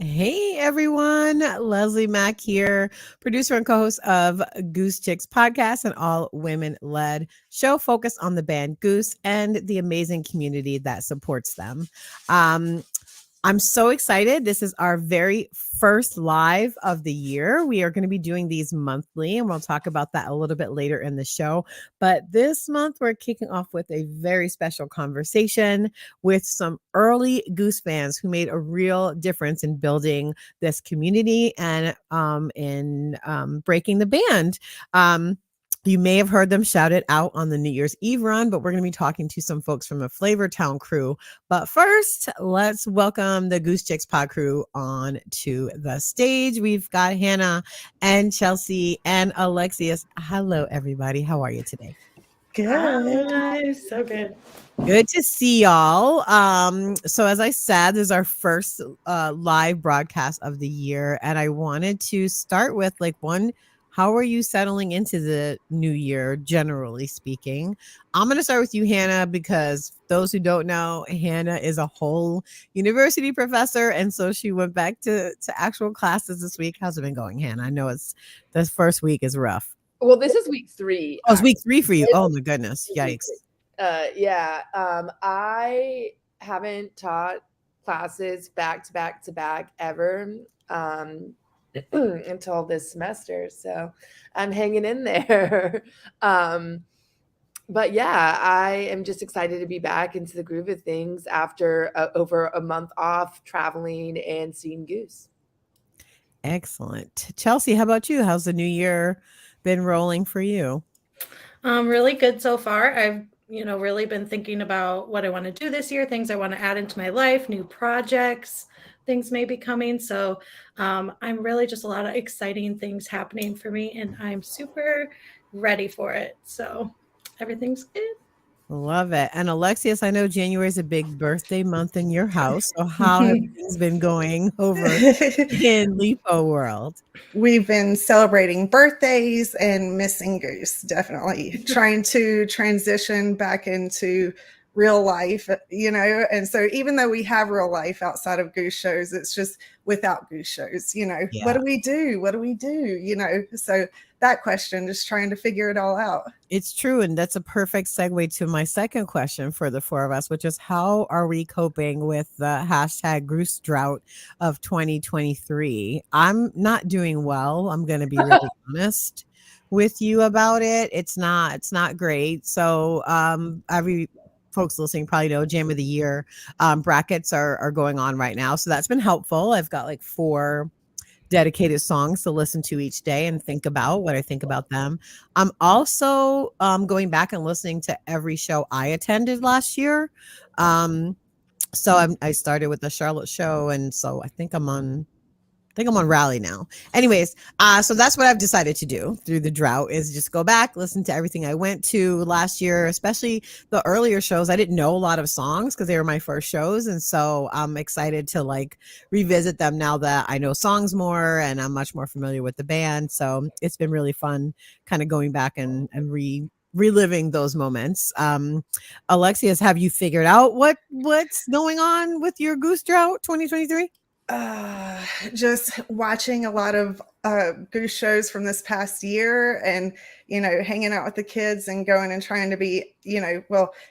Hey everyone, Leslie Mack here, producer and co-host of Goose Chicks podcast, an all-women-led show focused on the band Goose and the amazing community that supports them. Um, I'm so excited. This is our very first live of the year. We are going to be doing these monthly, and we'll talk about that a little bit later in the show. But this month, we're kicking off with a very special conversation with some early Goose fans who made a real difference in building this community and in breaking the band. You may have heard them shout it out on the New Year's Eve run, but we're going to be talking to some folks from the Flavortown Crew. But first, let's welcome the Goose Chicks pod crew on to the stage. We've got Hannah and Chelsea and Alexius. Hello, everybody. How are you today? Good. Hi, so good. Good to see y'all. So as I said, this is our first live broadcast of the year, and I wanted to start with how are you settling into the new year, generally speaking? I'm going to start with you, Hannah, because those who don't know, Hannah is a whole university professor, and so she went back to actual classes this week. How's it been going, Hannah? I know it's the first week is rough. Well, this is week 3. Oh, it's week 3 for you. Oh my goodness. Yikes. I haven't taught classes back to back ever until this semester, so I'm hanging in there. But yeah, I am just excited to be back into the groove of things after over a month off traveling and seeing Goose. Excellent. Chelsea, how about you? How's the new year been rolling for you? Really good so far. I've really been thinking about what I want to do this year, things I want to add into my life, new projects, things may be coming. So I'm really just a lot of exciting things happening for me, and I'm super ready for it. So everything's good. Love it. And Alexius, I know January is a big birthday month in your house. So how have things been going over in Lipo world? We've been celebrating birthdays and missing Goose, definitely trying to transition back into real life, and so even though we have real life outside of Goose shows, it's just without Goose shows, Yeah. What do we do? So that question, just trying to figure it all out. It's true. And that's a perfect segue to my second question for the four of us, which is how are we coping with the hashtag Goose drought of 2023? I'm not doing well. I'm going to be really honest with you about it. It's not great. So every folks listening probably know Jam of the Year brackets are going on right now. So that's been helpful. I've got like 4 dedicated songs to listen to each day and think about what I think about them. I'm also going back and listening to every show I attended last year. So I started with the Charlotte show, and so I think I'm on Rally now. Anyways, so that's what I've decided to do through the drought is just go back, listen to everything I went to last year, especially the earlier shows. I didn't know a lot of songs because they were my first shows. And so I'm excited to revisit them now that I know songs more and I'm much more familiar with the band. So it's been really fun kind of going back and reliving those moments. Alexius, have you figured out what's going on with your Goose drought 2023? Just watching a lot of Goose shows from this past year and, hanging out with the kids and going and trying to be,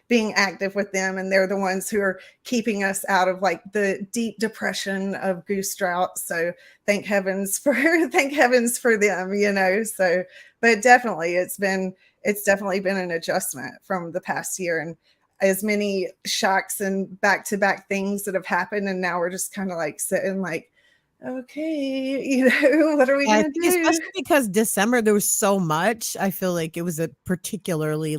being active with them. And they're the ones who are keeping us out of the deep depression of Goose drought. So thank heavens for them, so, but definitely it's definitely been an adjustment from the past year and as many shocks and back-to-back things that have happened. And now we're just kind of sitting okay, what are we going to do? Especially because December, there was so much. I feel like it was a particularly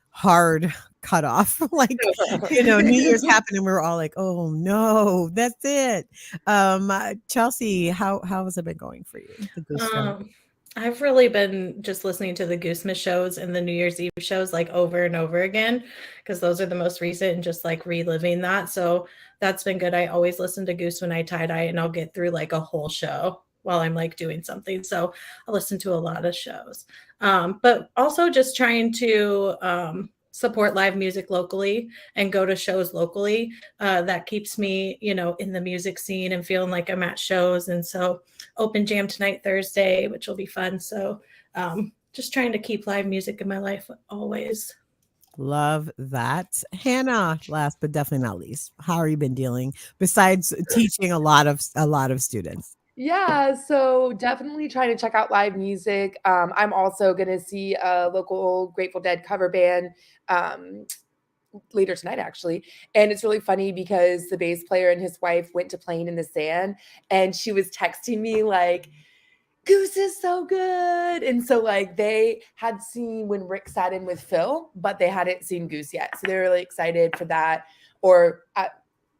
hard cutoff. New Year's happened and we were all like, oh no, that's it. Chelsea, how has it been going for you? The Goose show? I've really been just listening to the Goosemas shows and the New Year's Eve shows over and over again, because those are the most recent and just reliving that. So that's been good. I always listen to Goose when I tie-dye and I'll get through a whole show while I'm doing something. So I listen to a lot of shows. But also just trying to support live music locally and go to shows locally. That keeps me, you know, in the music scene and feeling like I'm at shows. And so open jam tonight, Thursday, which will be fun. So just trying to keep live music in my life always. Love that. Hannah, last but definitely not least, how are you been dealing besides teaching a lot of students? Yeah, so definitely trying to check out live music. I'm also going to see a local Grateful Dead cover band later tonight, actually. And it's really funny because the bass player and his wife went to Playing in the Sand, and she was texting me like, Goose is so good. And so like they had seen when Rick sat in with Phil, but they hadn't seen Goose yet. So they were really excited for that. Or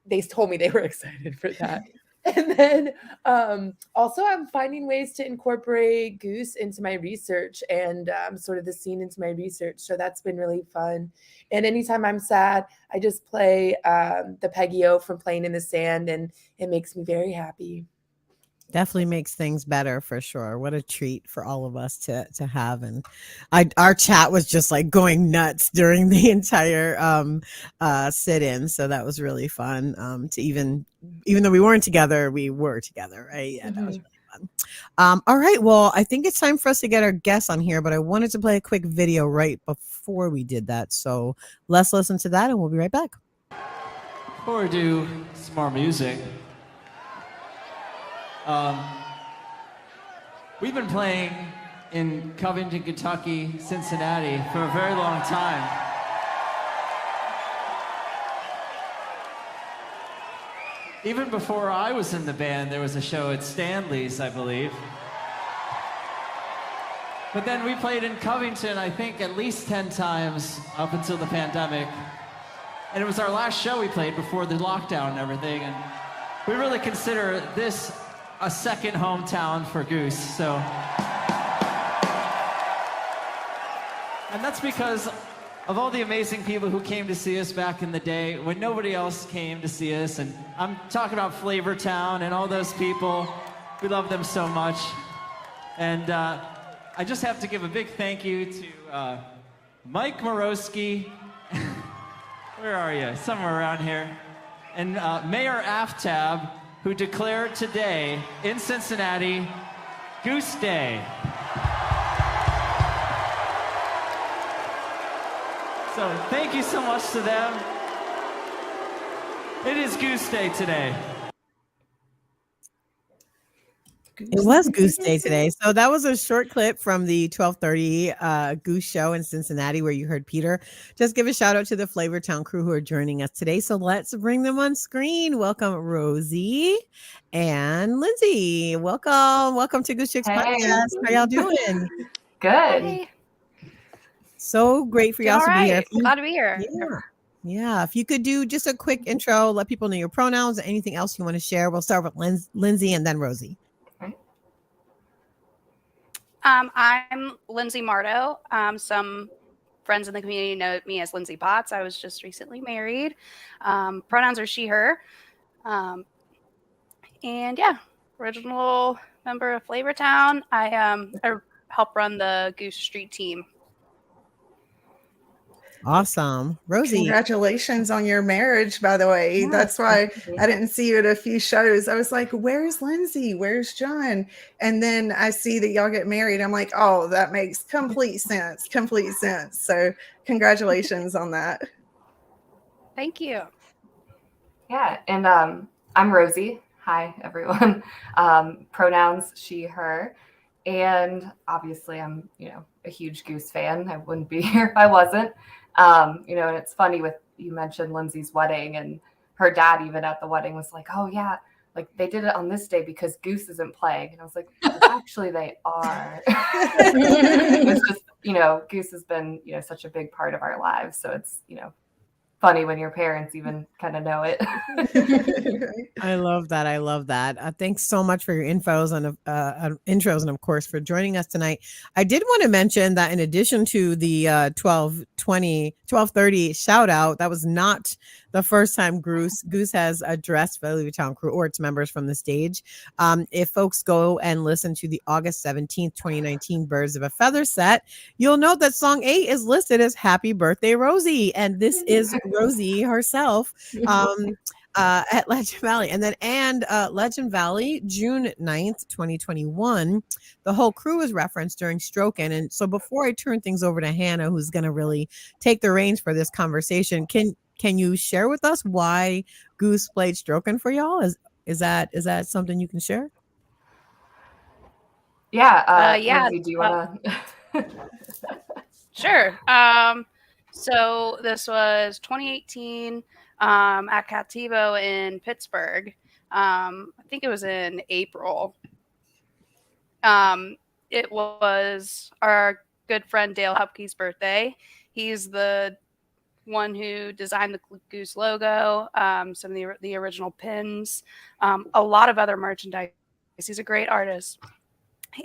they told me they were excited for that. And then also I'm finding ways to incorporate Goose into my research and sort of the scene into my research. So that's been really fun. And anytime I'm sad, I just play the Peggy-O from Playing in the Sand, and it makes me very happy. Definitely makes things better for sure. What a treat for all of us to have. And our chat was just like going nuts during the entire sit-in. So that was really fun. To even though we weren't together, we were together, right? Yeah, that was really fun. All right. Well, I think it's time for us to get our guests on here, but I wanted to play a quick video right before we did that. So let's listen to that and we'll be right back. Before we do some more music, we've been playing in Covington, Kentucky, Cincinnati for a very long time. Even before I was in the band, there was a show at Stanley's, I believe. But then we played in Covington, I think, at least 10 times up until the pandemic. And it was our last show we played before the lockdown and everything. And we really consider this a second hometown for Goose, so. And that's because of all the amazing people who came to see us back in the day when nobody else came to see us. And I'm talking about Flavortown and all those people. We love them so much. And I just have to give a big thank you to Mike Morosky. Where are you? Somewhere around here. And Mayor Aftab, who declared today in Cincinnati, Goose Day. So thank you so much to them. It is Goose Day today. It was Goose Day today. So that was a short clip from the 12:30 Goose show in Cincinnati where you heard Peter. Just give a shout out to the Flavortown crew who are joining us today. So let's bring them on screen. Welcome, Rosie and Lindsay. Welcome to Goose Chicks Podcast. How y'all doing? Good. Hi. So great for y'all to be here. Glad to be here. Yeah. If you could do just a quick intro, let people know your pronouns, anything else you want to share. We'll start with Lindsay and then Rosie. I'm Lindsay Mardo. Some friends in the community know me as Lindsay Potts. I was just recently married. Pronouns are she, her. And yeah, original member of Flavortown. I help run the Goose Street team. Awesome. Rosie. Congratulations on your marriage, by the way. Yeah, that's why I didn't see you at a few shows. I was like, where's Lindsay? Where's John? And then I see that y'all get married. I'm like, oh, that makes complete sense. Complete sense. So congratulations on that. Thank you. Yeah. And I'm Rosie. Hi, everyone. Pronouns she, her. And obviously I'm, a huge Goose fan. I wouldn't be here if I wasn't. And it's funny you mentioned Lindsay's wedding, and her dad even at the wedding was like, oh yeah, like they did it on this day because Goose isn't playing. And I was like, actually they are. It's just, Goose has been, such a big part of our lives. So it's, funny when your parents even kind of know it. I love that. I love that. Thanks so much for your intros and, of course, for joining us tonight. I did want to mention that in addition to the 12:30 shout out, that was not the first time Goose has addressed Flavortown Crew or its members from the stage. If folks go and listen to the August 17th, 2019 Birds of a Feather set, you'll note that song 8 is listed as Happy Birthday, Rosie. And this is Rosie herself. At Legend Valley. And then Legend Valley, June 9th, 2021, the whole crew is referenced during Strokin'. And so before I turn things over to Hannah, who's going to really take the reins for this conversation, can you share with us why Goose played Strokin' for y'all? Is that something you can share? Yeah. Yeah. Lindsay, do you want to? Sure. So this was 2018 at Cativo in Pittsburgh. I think it was in April. It was our good friend Dale Hupke's birthday. He's the one who designed the Goose logo, some of the original pins, a lot of other merchandise. He's a great artist.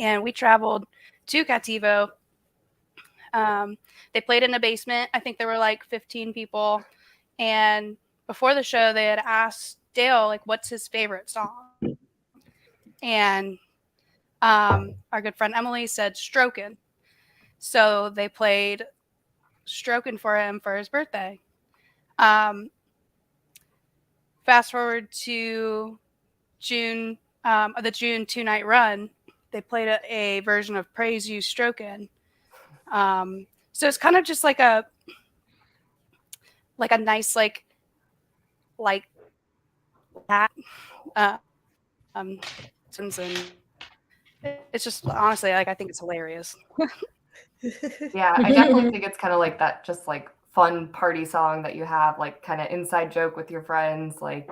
And we traveled to Cativo. They played in the basement. I think there were like 15 people. And before the show, they had asked Dale, like, what's his favorite song? And our good friend Emily said Strokin'. So they played Strokin' for him for his birthday. Fast forward to June, the June 2-night run, they played a version of Praise You Strokin'. So it's kind of just like a nice that and it's just honestly I think it's hilarious. Yeah, I definitely think it's kind of like that, just like fun party song that you have, like kind of inside joke with your friends. Like,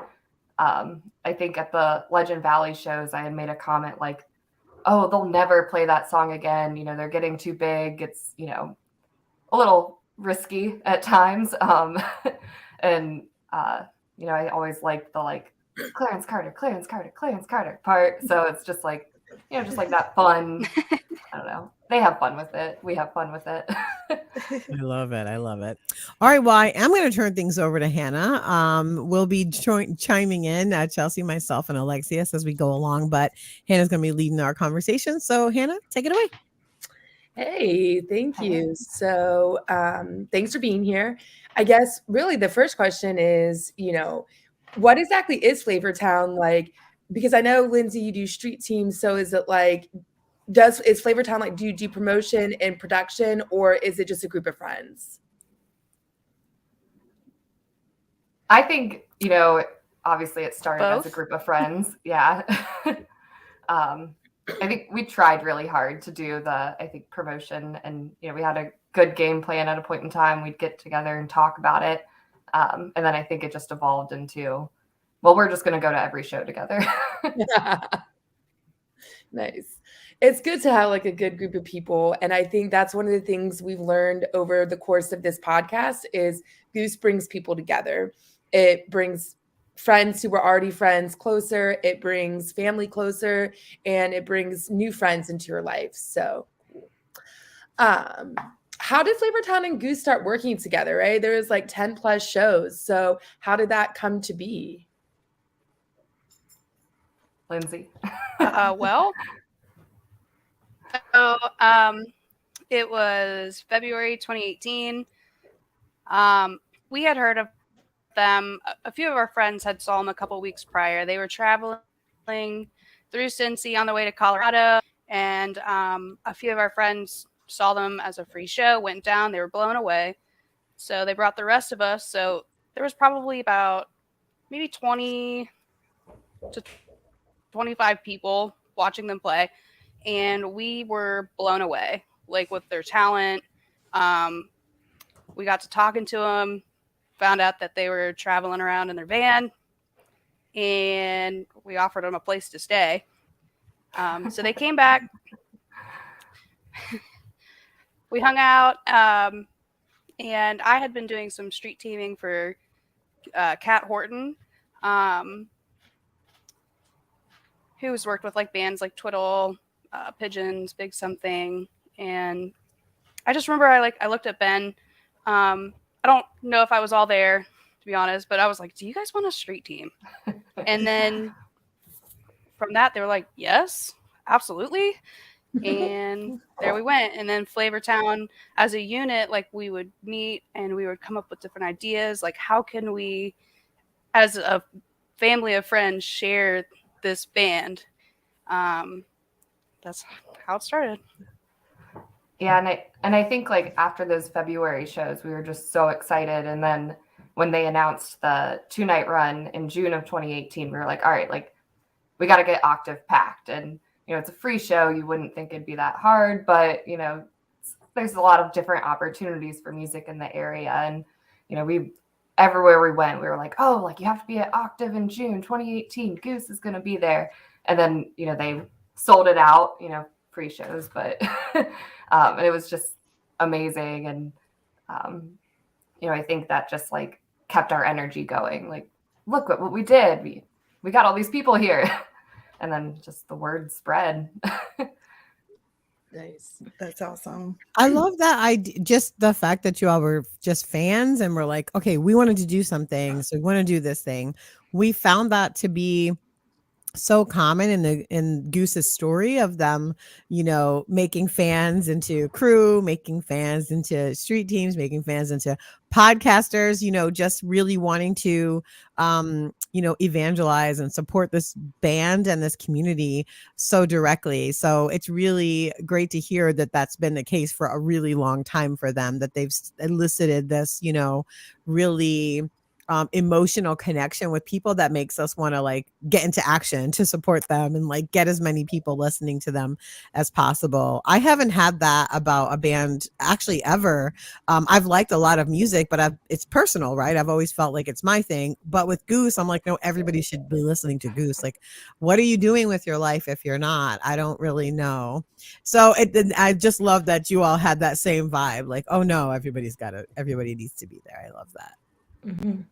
I think at the Legend Valley shows, I had made a comment like, oh, they'll never play that song again. They're getting too big. It's, a little risky at times. And, I always like the like Clarence Carter part. So it's just like, just like that fun, I don't know. They have fun with it. We have fun with it. I love it. I love it. All right. Well, I am going to turn things over to Hannah. We'll be chiming in, Chelsea, myself, and Alexius as we go along, but Hannah's going to be leading our conversation. So, Hannah, take it away. Hey, thank you. So thanks for being here. I guess really the first question is, what exactly is Flavortown like? Because I know, Lindsay, you do street teams. So is it like, is Flavortown like, do you do promotion and production, or is it just a group of friends? I think, obviously it started as a group of friends. Yeah. I think we tried really hard to do promotion, and, we had a good game plan at a point in time. We'd get together and talk about it. And then I think it just evolved into, well, we're just going to go to every show together. Nice. It's good to have like a good group of people. And I think that's one of the things we've learned over the course of this podcast is Goose brings people together. It brings friends who were already friends closer. It brings family closer, and it brings new friends into your life. So how did Flavortown and Goose start working together, right? There was like 10 plus shows. So how did that come to be? Lindsay. Well, so it was February 2018. We had heard of them. A few of our friends had saw them a couple weeks prior. They were traveling through Cincy on the way to Colorado, and a few of our friends saw them as a free show, went down, they were blown away. So they brought the rest of us. So there was probably about maybe 20 to 25 people watching them play, and we were blown away, like, with their talent. We got to talking to them, found out that they were traveling around in their van, and we offered them a place to stay. So they came back. We hung out, And I had been doing some street teaming for Kat Horton, who's worked with like bands like Twiddle, Pigeons, Big Something, and I just remember I looked at Ben. I don't know if I was all there, to be honest, but I was like, "Do you guys want a street team?" And then from that, they were like, "Yes, absolutely." And there we went. And then Flavortown as a unit, like we would meet and we would come up with different ideas. Like, how can we, as a family of friends, share this band? That's how it started. Yeah, and I think like after those February shows, we were just so excited. And then when they announced the 2-night run in June of 2018, we were like, all right, like we got to get Octave packed. And it's a free show. You wouldn't think it'd be that hard, but there's a lot of different opportunities for music in the area. And we everywhere we went, we were like, oh, like you have to be at Octave in June 2018. Goose is going to be there. And then they sold it out. Free shows, but and it was just amazing. And I think that just like kept our energy going. Like, look what we did. We got all these people here. And then just the word spread. Nice. That's awesome. I love that idea. Just the fact that you all were just fans and were like, okay, we wanted to do something. So we want to do this thing. We found that to be so common in Goose's story of them, making fans into crew, making fans into street teams, making fans into podcasters, just really wanting to, evangelize and support this band and this community so directly. So it's really great to hear that that's been the case for a really long time for them, that they've elicited this, really emotional connection with people that makes us want to like get into action to support them and like get as many people listening to them as possible. I haven't had that about a band actually ever. I've liked a lot of music, but it's personal, right? I've always felt like it's my thing. But with Goose, I'm like, no, everybody should be listening to Goose. Like, what are you doing with your life if you're not? I don't really know. So I just love that you all had that same vibe. Like, oh no, everybody needs to be there. I love that. Mm-hmm.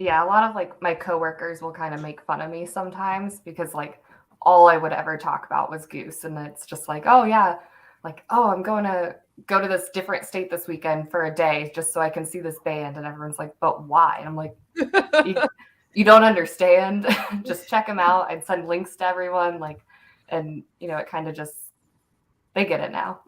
Yeah, a lot of like my coworkers will kind of make fun of me sometimes because like all I would ever talk about was Goose. And it's just like, oh yeah, like, oh, I'm going to go to this different state this weekend for a day just so I can see this band. And everyone's like, but why? And I'm like, you don't understand. Just check them out. I'd send links to everyone. Like, and it kind of just, they get it now.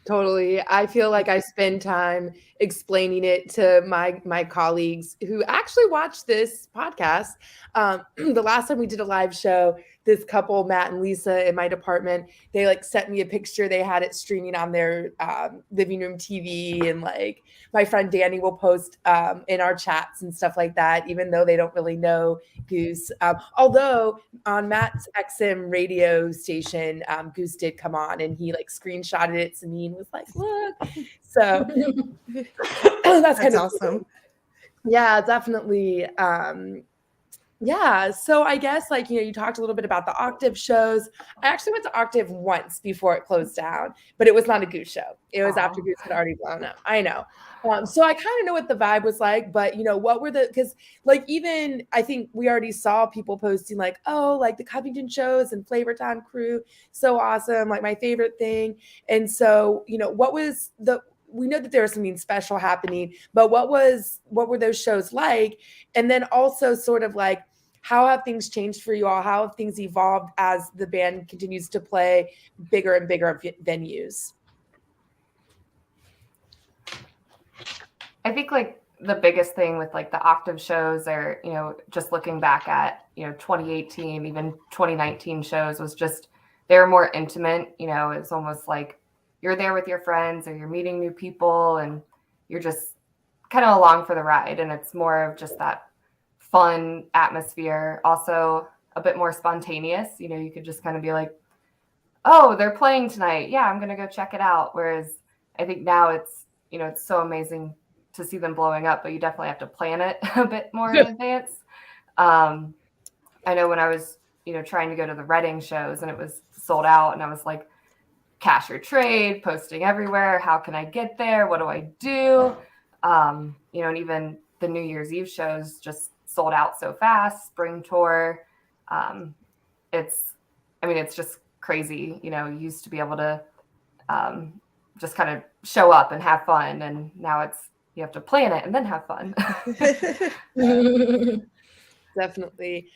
Totally. I feel like I spend time explaining it to my colleagues who actually watch this podcast. The last time we did a live show, this couple, Matt and Lisa in my department, they like sent me a picture. They had it streaming on their living room TV. And like my friend Danny will post in our chats and stuff like that, even though they don't really know Goose. Although on Matt's XM radio station, Goose did come on and he like screenshotted it to me and was like, look. So that's kind of awesome. cool. Yeah, definitely. Yeah. So I guess like, you talked a little bit about the Octave shows. I actually went to Octave once before it closed down, but it was not a Goose show. It was after Goose had already blown up. I know. So I kind of know what the vibe was like, but what were because like, even I think we already saw people posting like, oh, like the Covington shows and Flavortown Crew. So awesome. Like my favorite thing. And so, what was we know that there was something special happening, but what were those shows like? And then also sort of like, how have things changed for you all? How have things evolved as the band continues to play bigger and bigger venues? I think like the biggest thing with like the Octave shows or, just looking back at, 2018, even 2019 shows was just, they were more intimate. It's almost like you're there with your friends or you're meeting new people and you're just kind of along for the ride. And it's more of just that fun atmosphere, also a bit more spontaneous. You could just kind of be like, oh, they're playing tonight. Yeah, I'm going to go check it out. Whereas I think now it's, it's so amazing to see them blowing up, but you definitely have to plan it a bit more in advance. I know when I was, trying to go to the Reading shows and it was sold out and I was like, cash or trade, posting everywhere. How can I get there? What do I do? You know, and even the New Year's Eve shows just sold out so fast. Spring tour. It's just crazy. You know, you used to be able to just kind of show up and have fun, and now you have to plan it and then have fun. Definitely.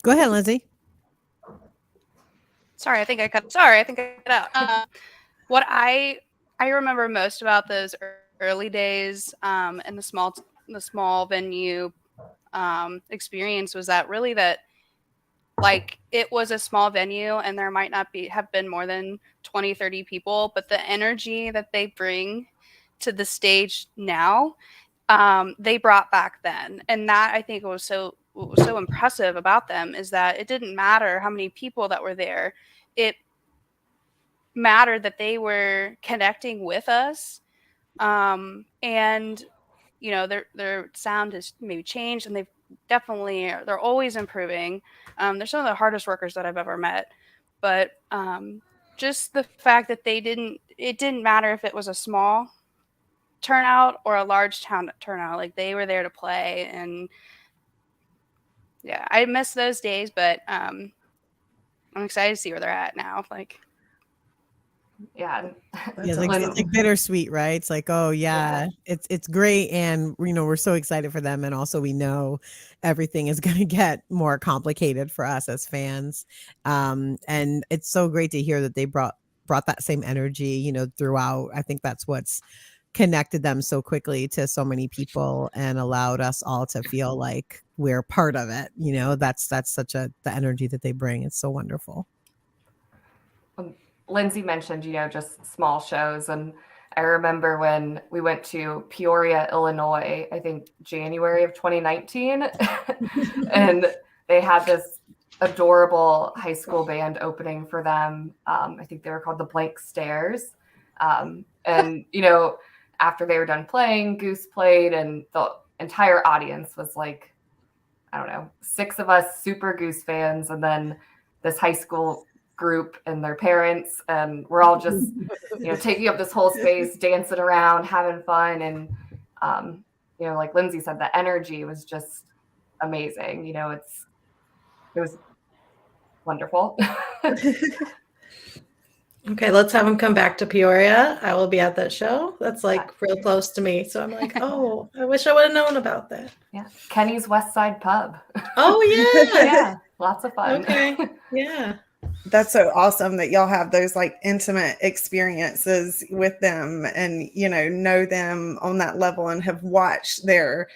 Go ahead, Lindsay. Sorry, I think I cut out. What I remember most about those early days and the small venue experience was that really that like it was a small venue and there might not have been more than 20, 30 people, but the energy that they bring to the stage now, they brought back then. And that I think was so impressive about them is that it didn't matter how many people that were there. It mattered that they were connecting with us. And you know, their sound has maybe changed and they're always improving. They're some of the hardest workers that I've ever met, but just the fact that it didn't matter if it was a small turnout or a large turnout, like they were there to play. And yeah, I miss those days, but I'm excited to see where they're at now. Like, yeah. Yeah, it's like bittersweet, right? It's like, oh yeah, it's great, and you know, we're so excited for them, and also we know everything is going to get more complicated for us as fans. And it's so great to hear that they brought that same energy, you know, throughout. I think that's what's connected them so quickly to so many people and allowed us all to feel like we're part of it. You know, that's such the energy that they bring. It's so wonderful. Lindsay mentioned, you know, just small shows. And I remember when we went to Peoria, Illinois, I think January of 2019, and they had this adorable high school band opening for them. I think they were called the Blank Stares. And, you know, after they were done playing, Goose played, and the entire audience was like, I don't know, 6 of us super Goose fans, and then this high school group and their parents, and we're all just you know taking up this whole space, dancing around, having fun. And you know, like Lindsay said, the energy was just amazing. You know, it was wonderful. Okay, let's have them come back to Peoria. I will be at that show. That's like real close to me, so I'm like, oh, I wish I would have known about that. Yeah, Kenny's West Side Pub. Oh yeah. Yeah, lots of fun. Okay, yeah. That's so awesome that y'all have those like intimate experiences with them, and you know them on that level and have watched their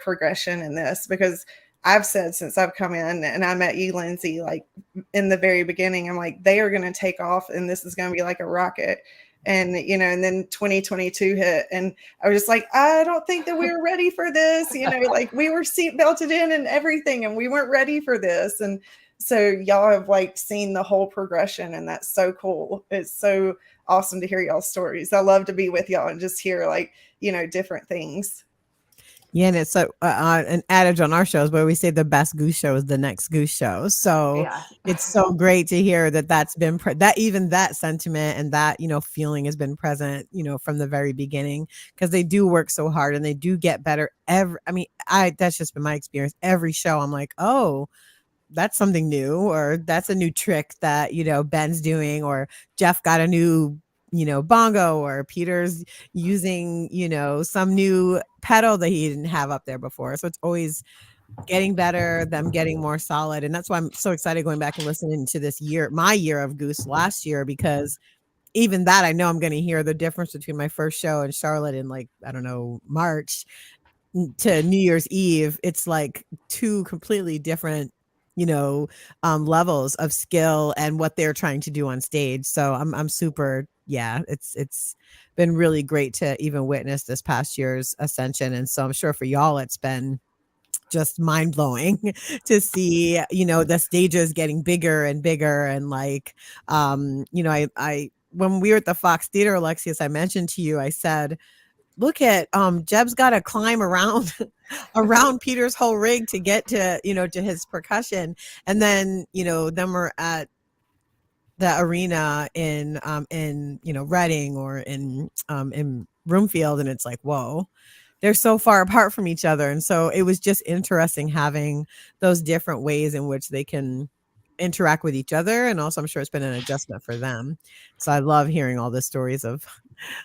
progression in this. Because I've said since I've come in and I met you, Lindsay, like in the very beginning, I'm like, they are going to take off and this is going to be like a rocket. And, you know, and then 2022 hit and I was just like, I don't think that we were ready for this. You know, like we were seat belted in and everything and we weren't ready for this. And so y'all have like seen the whole progression, and that's so cool. It's so awesome to hear y'all's stories. I love to be with y'all and just hear like, you know, different things. Yeah, and it's an adage on our shows where we say the best Goose show is the next Goose show. So it's so great to hear that that's been that even that sentiment and that, you know, feeling has been present, you know, from the very beginning, because they do work so hard and they do get better that's just been my experience. Every show I'm like, oh, that's something new, or that's a new trick that, you know, Ben's doing, or Jeff got a new, you know, bongo, or Peter's using, you know, some new pedal that he didn't have up there before. So it's always getting better, them getting more solid. And that's why I'm so excited going back and listening to this my year of Goose last year, because even that, I know I'm going to hear the difference between my first show in Charlotte in like, I don't know, March to New Year's Eve. It's like 2 completely different, you know, levels of skill and what they're trying to do on stage. So I'm super, it's been really great to even witness this past year's ascension. And so I'm sure for y'all, it's been just mind blowing to see, you know, the stages getting bigger and bigger. And like, you know, I when we were at the Fox Theater, Alexius, I mentioned to you, I said, look at Jeb's got to climb around around Peter's whole rig to get to, to his percussion. And then, then we're at the arena in Reading or in Broomfield, and it's like, whoa, they're so far apart from each other. And so it was just interesting having those different ways in which they can interact with each other. And also I'm sure it's been an adjustment for them. So I love hearing all the stories of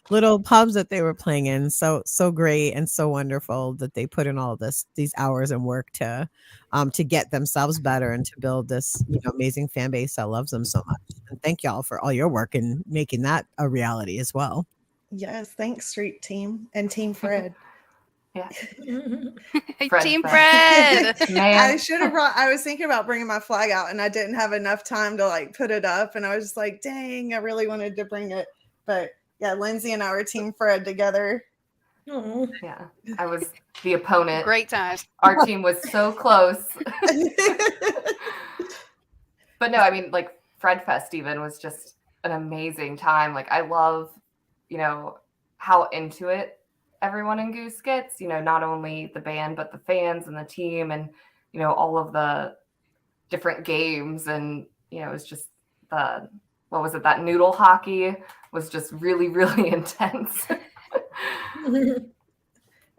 little pubs that they were playing in. So great and so wonderful that they put in all these hours and work to get themselves better and to build this amazing fan base that loves them so much. And thank y'all for all your work in making that a reality as well. Yes, thanks, Street Team and Team Fred. Yeah. Team Fred. Man. I was thinking about bringing my flag out and I didn't have enough time to like put it up. And I was just like, dang, I really wanted to bring it. But yeah, Lindsay and I were Team Fred together. Oh. Yeah. I was the opponent. Great times. Our team was so close. But no, I mean, like Fred Fest even was just an amazing time. Like I love, how into it everyone in Goose gets, not only the band, but the fans and the team and, all of the different games. And, it was just that noodle hockey was just really, really intense. It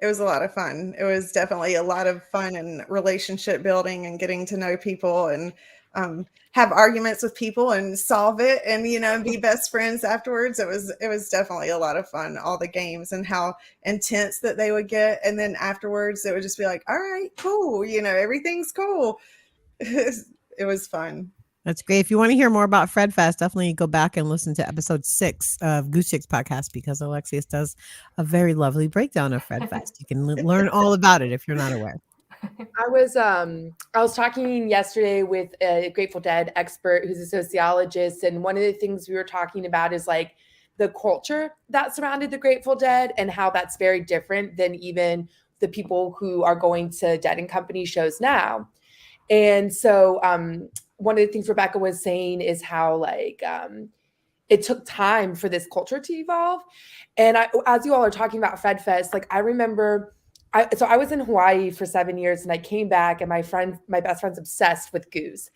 was a lot of fun. It was definitely a lot of fun and relationship building and getting to know people and have arguments with people and solve it and, be best friends afterwards. It was definitely a lot of fun, all the games and how intense that they would get. And then afterwards it would just be like, all right, cool. Everything's cool. It was fun. That's great. If you want to hear more about Fred Fest, definitely go back and listen to episode 6 of Goose Chicks podcast because Alexius does a very lovely breakdown of Fred Fest. You can learn all about it if you're not aware. I was talking yesterday with a Grateful Dead expert who's a sociologist, and one of the things we were talking about is like the culture that surrounded the Grateful Dead and how that's very different than even the people who are going to Dead and Company shows now. And so one of the things Rebecca was saying is how like it took time for this culture to evolve. And as you all are talking about Fred Fest, like I remember I was in Hawaii for 7 years and I came back and my best friend's obsessed with Goose.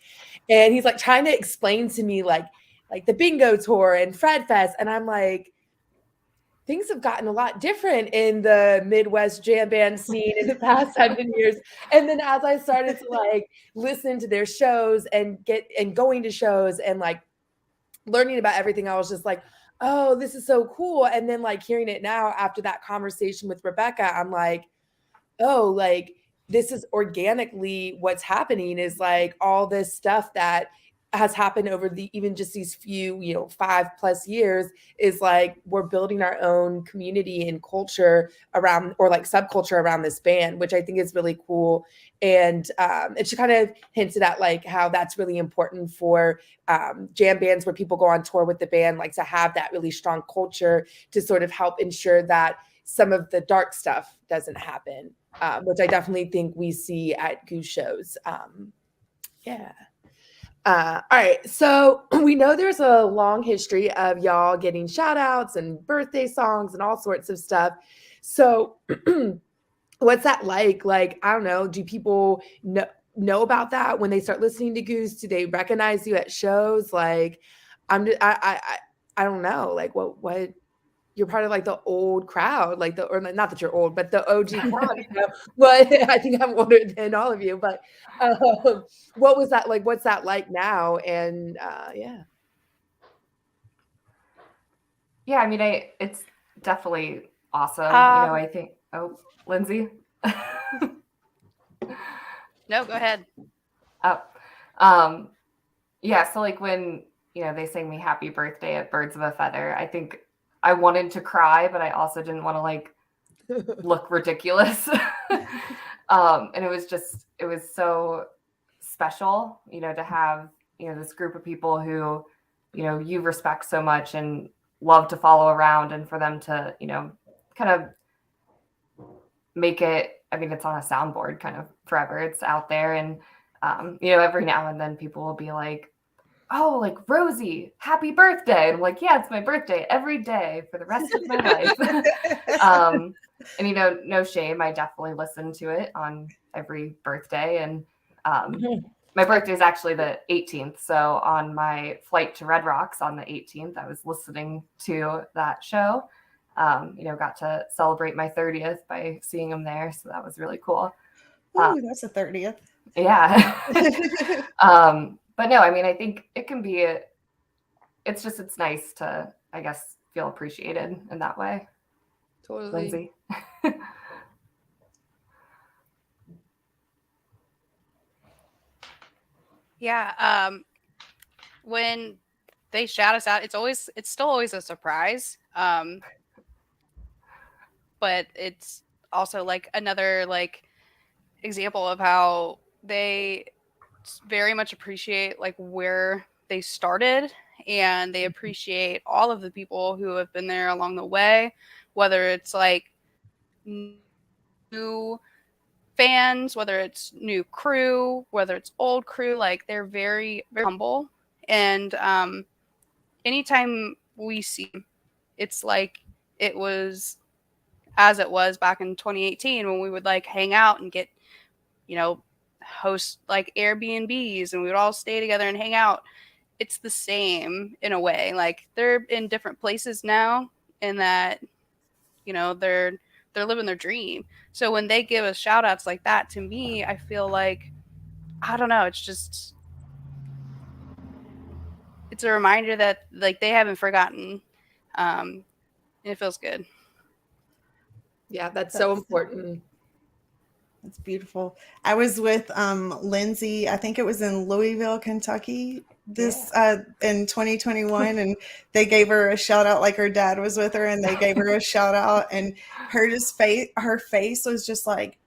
And he's like trying to explain to me like the bingo tour and Fred Fest. And I'm like, things have gotten a lot different in the Midwest jam band scene in the past 7 years. And then as I started to like listen to their shows and going to shows and like learning about everything, I was just like, oh, this is so cool. And then like hearing it now after that conversation with Rebecca, I'm like, oh, like this is organically what's happening is like all this stuff that has happened over even just these few, 5+ years is like we're building our own community and culture around or like subculture around this band, which I think is really cool. And she kind of hinted at like how that's really important for jam bands where people go on tour with the band, like to have that really strong culture to sort of help ensure that some of the dark stuff doesn't happen, which I definitely think we see at Goose shows. Yeah. All right. So we know there's a long history of y'all getting shout outs and birthday songs and all sorts of stuff. So what's that like? Like, I don't know. Do people know about that when they start listening to Goose? Do they recognize you at shows? Like, I don't know. Like what you're part of like the old crowd, like or not that you're old, but the OG crowd. But I think I'm older than all of you. But what was that like? What's that like now? And yeah. Yeah, I mean, it's definitely awesome. I think. Oh, Lindsay. No, go ahead. Oh, yeah. So like when they sang me "Happy Birthday" at Birds of a Feather, I think I wanted to cry, but I also didn't want to like look ridiculous. And it was so special, to have, this group of people who, you respect so much and love to follow around, and for them to, kind of make it, I mean, it's on a soundboard kind of forever. It's out there. And, every now and then people will be like, oh, like, Rosie, happy birthday. And I'm like, yeah, it's my birthday every day for the rest of my life. And, you know, no shame. I definitely listen to it on every birthday. And my birthday is actually the 18th. So on my flight to Red Rocks on the 18th, I was listening to that show. You know, got to celebrate my 30th by seeing him there. So that was really cool. Ooh, that's a 30th. Yeah. But no, I mean, I think it can be, it's nice to, I guess, feel appreciated in that way. Totally. Lindsay. Yeah. When they shout us out, it's still always a surprise. But it's also like another like example of how they very much appreciate like where they started, and they appreciate all of the people who have been there along the way, whether it's like new fans, whether it's new crew, whether it's old crew. Like they're very, very humble. And anytime we see them, it's like it was as it was back in 2018 when we would like hang out and get, you know, host like Airbnbs and we would all stay together and hang out. It's the same in a way. Like they're in different places now, in that, you know, they're living their dream. So when they give us shout outs like that, to me, I feel like, I don't know, it's a reminder that like they haven't forgotten. And it feels good. Yeah, that's so important. That's beautiful. I was with Lindsay, I think it was in Louisville, Kentucky in 2021, and they gave her a shout out, like her dad was with her and they gave her a shout out, and her face was just like,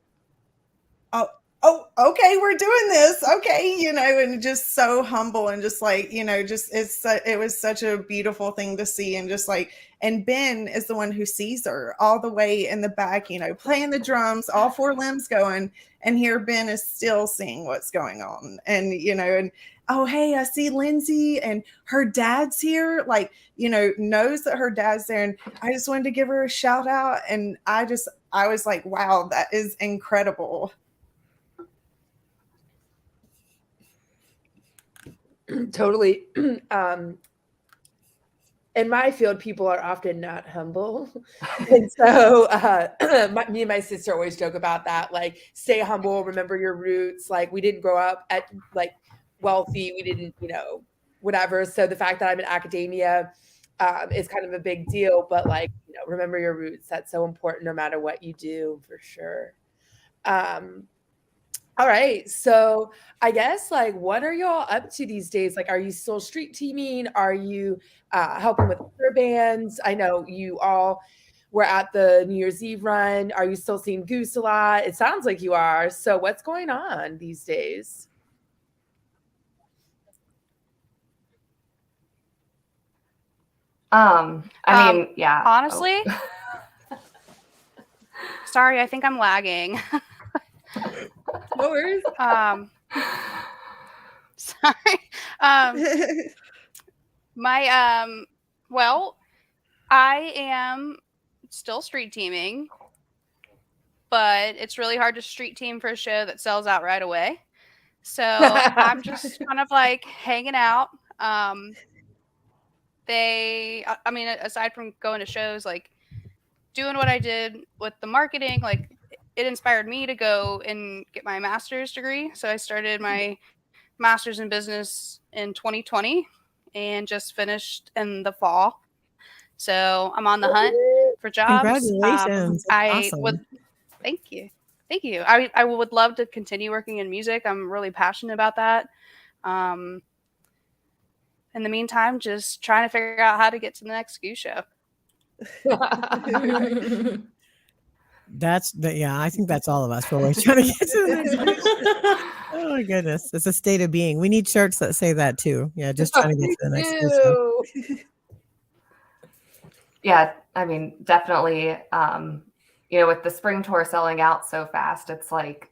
oh, okay, we're doing this. Okay. You know, and just so humble and just like, you know, just it was such a beautiful thing to see. And just like, and Ben is the one who sees her all the way in the back, you know, playing the drums, all four limbs going. And here Ben is still seeing what's going on. And, you know, and oh, hey, I see Lindsay and her dad's here, like, you know, knows that her dad's there. And I just wanted to give her a shout out. And I was like, wow, that is incredible. Totally. In my field, people are often not humble. And so me and my sister always joke about that. Like, stay humble, remember your roots. Like, we didn't grow up at like wealthy. We didn't, you know, whatever. So the fact that I'm in academia is kind of a big deal. But like, you know, remember your roots. That's so important no matter what you do, for sure. All right. So I guess like, what are y'all up to these days? Like, are you still street teaming? Are you helping with other bands? I know you all were at the New Year's Eve run. Are you still seeing Goose a lot? It sounds like you are. So what's going on these days? I mean, yeah. Honestly, sorry, I think I'm lagging. No worries. Sorry. Well, I am still street teaming, but it's really hard to street team for a show that sells out right away. So I'm just kind of like hanging out. I mean, aside from going to shows, like doing what I did with the marketing, like it inspired me to go and get my master's degree. So I started my master's in business in 2020 and just finished in the fall. So I'm on the hunt for jobs. Congratulations. Awesome. Thank you. I would love to continue working in music. I'm really passionate about that. In the meantime, just trying to figure out how to get to the next Goose show. I think that's all of us. We're always trying to get to the next Goose. Oh my goodness. It's a state of being. We need shirts that say that too. Yeah, just trying to get to the next Goose show. Yeah, I mean, definitely, you know, with the spring tour selling out so fast, it's like,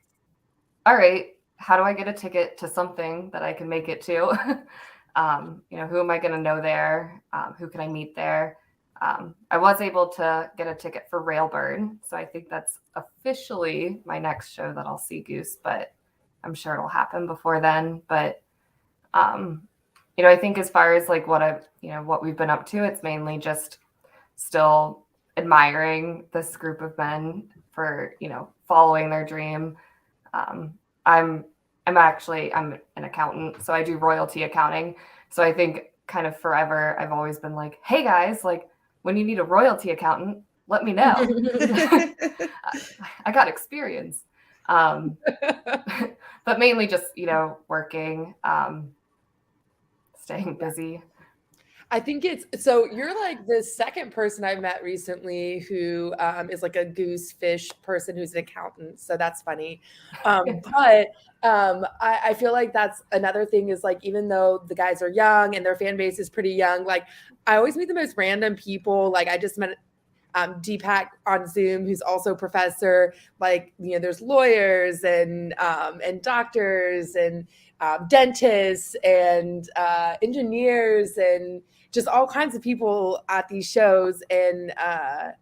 all right, how do I get a ticket to something that I can make it to? Who am I going to know there? Who can I meet there? I was able to get a ticket for Railbird, so I think that's officially my next show that I'll see Goose, but I'm sure it'll happen before then. But I think as far as like what we've been up to, it's mainly just still admiring this group of men for following their dream. I'm an accountant, so I do royalty accounting. So I think kind of forever I've always been like, hey guys, like when you need a royalty accountant, let me know. I got experience. But mainly just, working, staying busy. I think so you're like the second person I've met recently who is like a goose fish person who's an accountant. So that's funny. But I feel like that's another thing is like, even though the guys are young and their fan base is pretty young, like I always meet the most random people. Like I just met Deepak on Zoom, who's also a professor. Like, there's lawyers and doctors and dentists and engineers and just all kinds of people at these shows. And I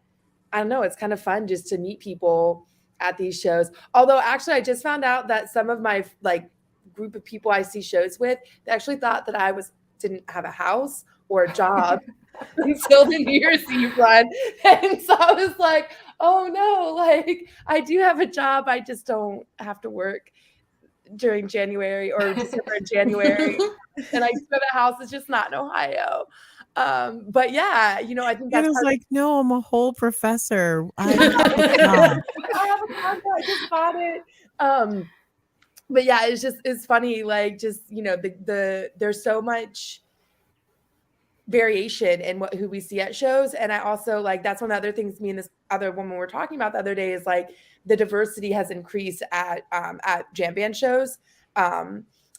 don't know, it's kind of fun just to meet people at these shows. Although actually I just found out that some of my like group of people I see shows with, they actually thought that I didn't have a house or a job until the New Year's Eve run. And so I was like, oh no, like I do have a job. I just don't have to work during January or December and January. And I do have a house. It's just not in Ohio. But yeah, I think that's like, no, I'm a whole professor. I have a job. I just bought it. But yeah, it's funny. Like just, there's so much variation in who we see at shows. And I also like, that's one of the other things me and this other woman were talking about the other day is like the diversity has increased at jam band shows.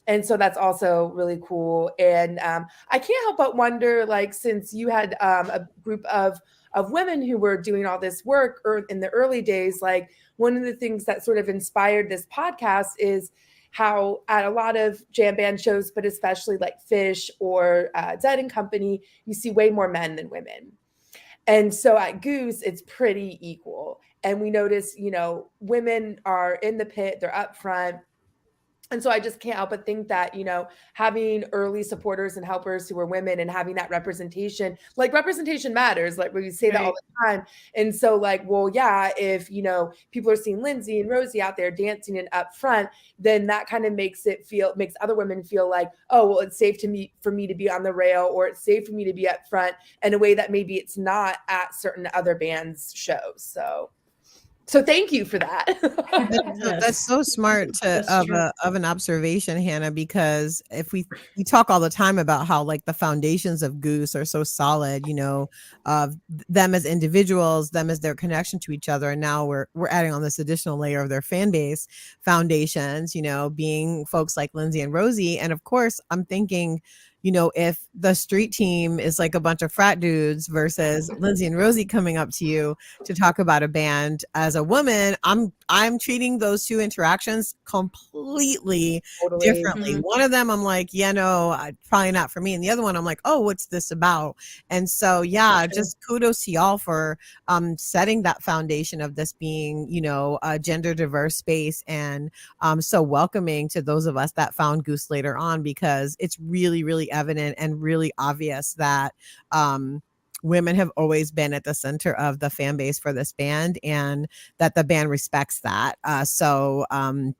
And so that's also really cool. And I can't help but wonder, like, since you had a group of women who were doing all this work in the early days, like one of the things that sort of inspired this podcast is how at a lot of jam band shows, but especially like Fish or Dead and Company, you see way more men than women. And so at Goose, it's pretty equal. And we notice, women are in the pit, they're up front. And so I just can't help but think that, having early supporters and helpers who are women and having that representation, like representation matters, like we say that all the time. And so like, well, yeah, if, people are seeing Lindsay and Rosie out there dancing and up front, then that kind of makes other women feel like, oh, well, it's safe for me to be on the rail, or it's safe for me to be up front in a way that maybe it's not at certain other bands' shows. So thank you for that. That's so smart of an observation, Hannah, because if we talk all the time about how like the foundations of Goose are so solid, of them as individuals, them as their connection to each other. And now we're adding on this additional layer of their fan base foundations, being folks like Lindsay and Rosie. And of course, I'm thinking, if the street team is like a bunch of frat dudes versus Lindsay and Rosie coming up to you to talk about a band as a woman, I'm treating those two interactions completely differently. Mm-hmm. One of them, I'm like, probably not for me. And the other one, I'm like, oh, what's this about? And so, yeah, just kudos to y'all for setting that foundation of this being, a gender diverse space and so welcoming to those of us that found Goose later on, because it's really, really evident and really obvious that women have always been at the center of the fan base for this band, and that the band respects that. So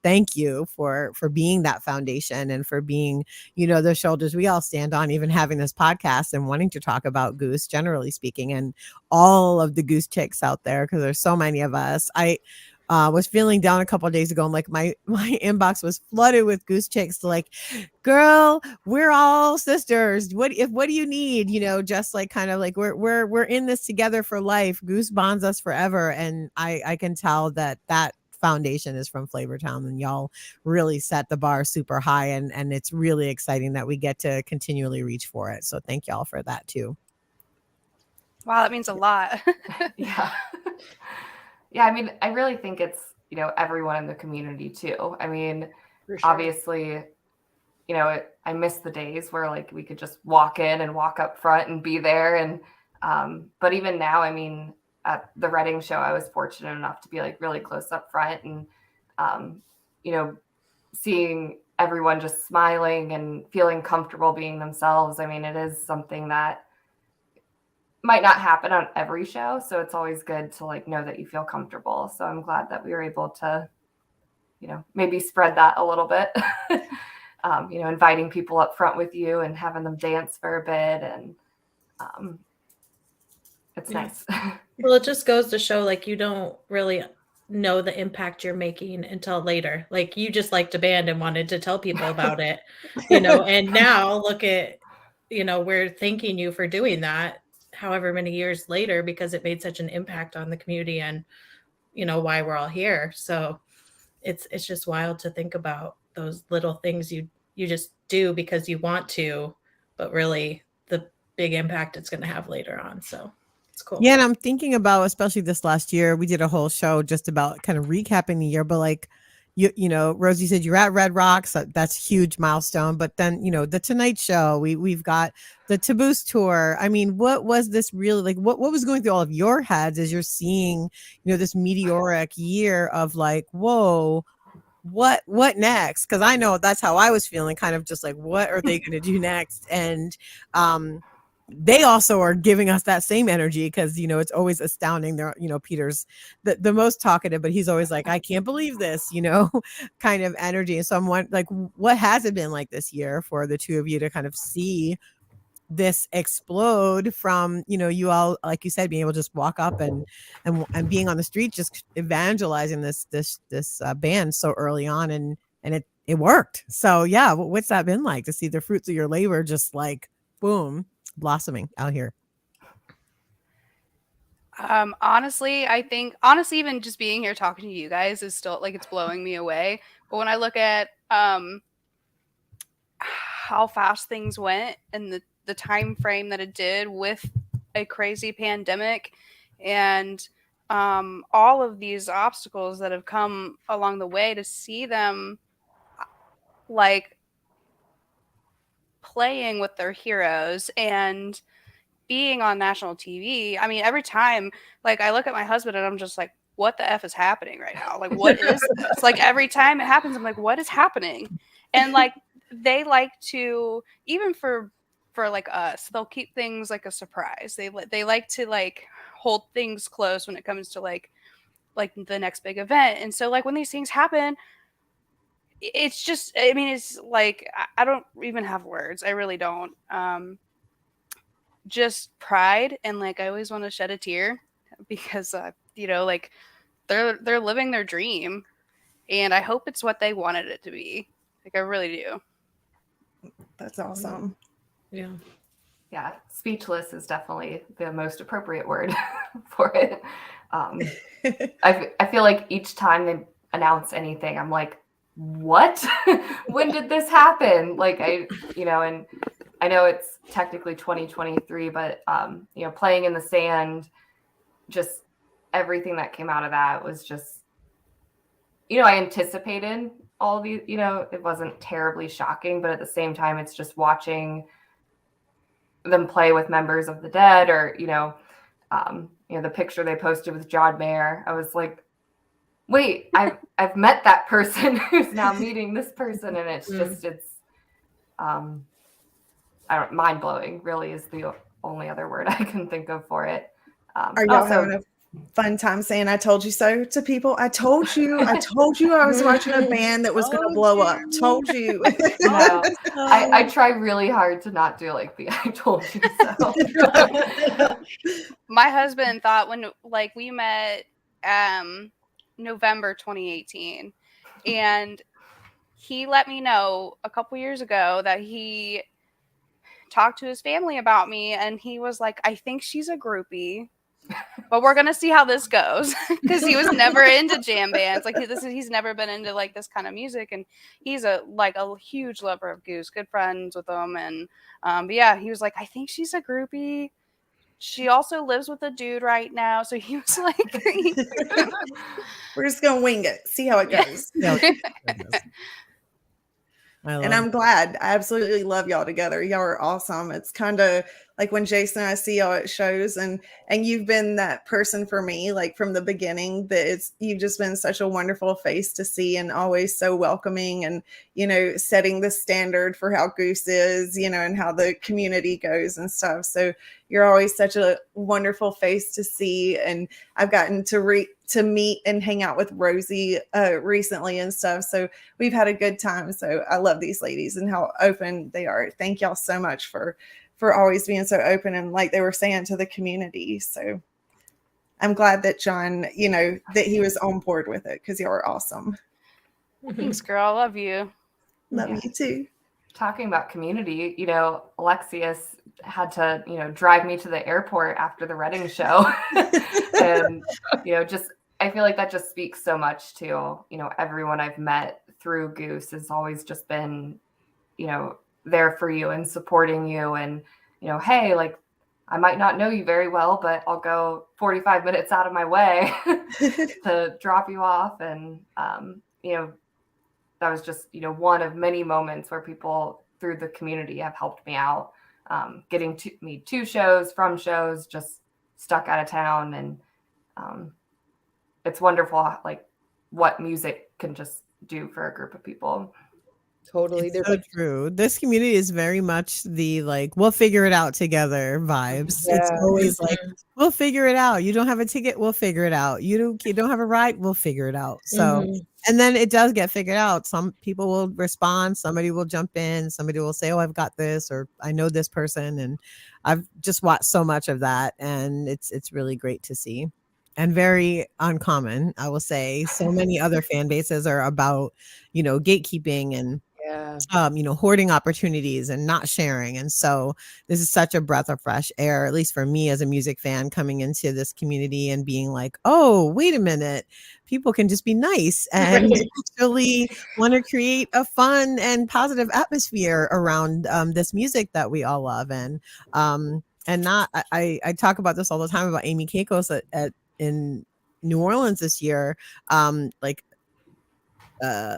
thank you for being that foundation and for being, the shoulders we all stand on, even having this podcast and wanting to talk about Goose, generally speaking, and all of the Goose chicks out there, because there's so many of us. I was feeling down a couple of days ago, and like my inbox was flooded with Goose chicks, like, girl, we're all sisters. What do you need? Just like kind of like we're in this together for life. Goose bonds us forever. And I can tell that foundation is from Flavortown, and y'all really set the bar super high, and it's really exciting that we get to continually reach for it. So thank y'all for that too. Wow, that means a lot. Yeah. Yeah, I mean, I really think it's, everyone in the community too. I mean, obviously, you know, I miss the days where like we could just walk in and walk up front and be there. And but even now, I mean, at the Reading show, I was fortunate enough to be like really close up front, and you know, seeing everyone just smiling and feeling comfortable being themselves. I mean, it is something that might not happen on every show, so it's always good to like know that you feel comfortable. So I'm glad that we were able to, you know, maybe spread that a little bit. You know, inviting people up front with you and having them dance for a bit, and it's nice. Well, it just goes to show like you don't really know the impact you're making until later. Like you just liked a band and wanted to tell people about it, you know, and now look at, you know, we're thanking you for doing that however many years later, because it made such an impact on the community and, you know, why we're all here. So it's just wild to think about those little things you just do because you want to, but really the big impact it's going to have later on. So it's cool. Yeah, and I'm thinking about, especially this last year, we did a whole show just about kind of recapping the year, but like you know, Rosie said you're at Red Rocks, that's a huge milestone. But then, you know, the Tonight Show, we've got the Taboos tour. I mean, what was this really like? What was going through all of your heads as you're seeing, you know, this meteoric year of like, whoa, what next? Because I know that's how I was feeling, kind of just like, what are they going to do next? And they also are giving us that same energy, because, you know, it's always astounding. They're, you know, Peter's the most talkative, but he's always like, I can't believe this, you know, kind of energy. And so I'm like, what has it been like this year for the two of you to kind of see this explode from, you know, you all, like you said, being able to just walk up and being on the street, just evangelizing this band so early on, and it worked. So yeah, what's that been like to see the fruits of your labor just like boom blossoming out here? Honestly, I think honestly, even just being here talking to you guys is still like it's blowing me away. But when I look at how fast things went and the time frame that it did with a crazy pandemic and all of these obstacles that have come along the way, to see them like playing with their heroes and being on national TV. I mean, every time like I look at my husband and I'm just like, what the F is happening right now? Like, what is this? Like every time it happens, I'm like, what is happening? And like they like to, even for like us, they'll keep things like a surprise. They like to like hold things close when it comes to like the next big event. And so like when these things happen, it's just, I mean, it's like I don't even have words. I really don't. Just pride, and like I always want to shed a tear because you know, like they're living their dream, and I hope it's what they wanted it to be. Like I really do. That's awesome. Yeah, speechless is definitely the most appropriate word for it. I feel like each time they announce anything, I'm like, what? When did this happen? Like you know, and I know it's technically 2023, but you know, playing in the sand, just everything that came out of that was just, you know, I anticipated all these, you know, it wasn't terribly shocking, but at the same time, it's just watching them play with members of the Dead, or, you know, the picture they posted with John Mayer. I was like, wait, I've met that person who's now meeting this person. And it's just, it's, mind blowing really is the only other word I can think of for it. Are y'all having a fun time saying "I told you so" to people? I told you I was watching a band that was going to blow up. Told you. No, I try really hard to not do like the "I told you so." My husband thought when like we met November 2018, and he let me know a couple years ago that he talked to his family about me, and he was like, I think she's a groupie, but we're gonna see how this goes, because he was never into jam bands. Like he's never been into like this kind of music, and he's a huge lover of Goose, good friends with them, and but yeah, he was like, I think she's a groupie. She also lives with a dude right now, so he was like, we're just gonna wing it, see how it goes. And I'm glad. I absolutely love y'all together. Y'all are awesome. It's kind of like when Jason and I see y'all at shows, and you've been that person for me, like from the beginning, that you've just been such a wonderful face to see, and always so welcoming, and, you know, setting the standard for how Goose is, you know, and how the community goes and stuff. So you're always such a wonderful face to see. And I've gotten to meet and hang out with Rosie recently and stuff. So we've had a good time. So I love these ladies and how open they are. Thank y'all so much for always being so open, and like they were saying, to the community. So I'm glad that John, you know, that he was on board with it, because y'all are awesome. Thanks, girl. I love you. Love you too. Talking about community, you know, Alexius had to, you know, drive me to the airport after the Reading show. And, you know, just, I feel like that just speaks so much to, you know, everyone I've met through Goose has always just been, you know, there for you and supporting you. And, you know, hey, like, I might not know you very well, but I'll go 45 minutes out of my way to drop you off. And, you know, that was just, you know, one of many moments where people through the community have helped me out, getting me to shows, from shows, just stuck out of town. And it's wonderful, like, what music can just do for a group of people. Totally. It's so true. This community is very much the, like, we'll figure it out together vibes. Yeah. It's always like, we'll figure it out. You don't have a ticket, we'll figure it out. You don't have a ride, we'll figure it out. So, and then it does get figured out. Some people will respond, somebody will jump in, somebody will say, oh, I've got this, or I know this person. And I've just watched so much of that, and it's really great to see. And very uncommon, I will say. So many other fan bases are about, you know, gatekeeping and you know, hoarding opportunities and not sharing. And so this is such a breath of fresh air, at least for me as a music fan, coming into this community and being like, oh, wait a minute, people can just be nice and actually want to create a fun and positive atmosphere around this music that we all love. And not, I talk about this all the time about Amy Keikos in New Orleans this year. Like,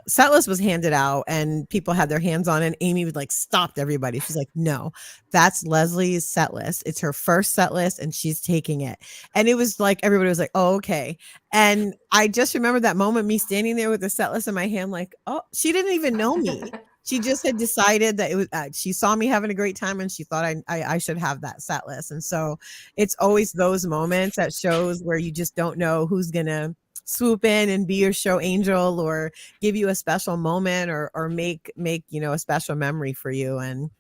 setlist was handed out and people had their hands on it, and Amy would like stopped everybody. She's like, no, that's Leslie's setlist. It's her first setlist and she's taking it. And it was like, everybody was like, oh, okay. And I just remember that moment, me standing there with the setlist in my hand, like, oh, she didn't even know me. She just had decided that it was, she saw me having a great time and she thought I should have that set list. And so it's always those moments at shows where you just don't know who's going to swoop in and be your show angel or give you a special moment or make, you know, a special memory for you. And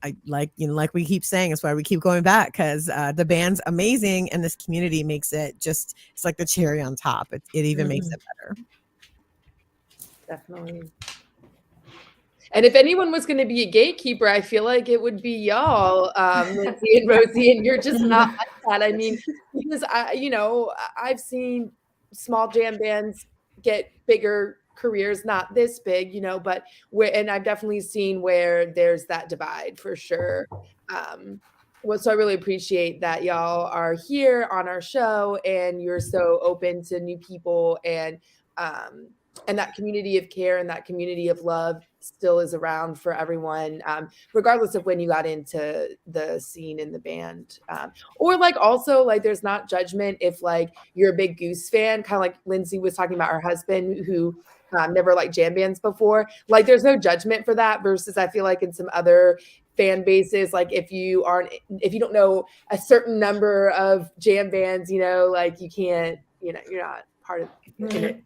I like, you know, like we keep saying, it's why we keep going back, because the band's amazing and this community makes it just, it's like the cherry on top. It even makes it better. Definitely. And if anyone was going to be a gatekeeper, I feel like it would be y'all, Lindsay and Rosie, and you're just not like that. I mean, because I've seen small jam bands get bigger careers, not this big, you know, but and I've definitely seen where there's that divide for sure. So I really appreciate that y'all are here on our show and you're so open to new people, and that community of care and that community of love still is around for everyone, regardless of when you got into the scene in the band. Or like also like there's not judgment if like you're a big Goose fan, kind of like Lindsay was talking about her husband who never liked jam bands before. Like there's no judgment for that, versus I feel like in some other fan bases, like if you don't know a certain number of jam bands, you know, like you can't, you know, you're not part of it.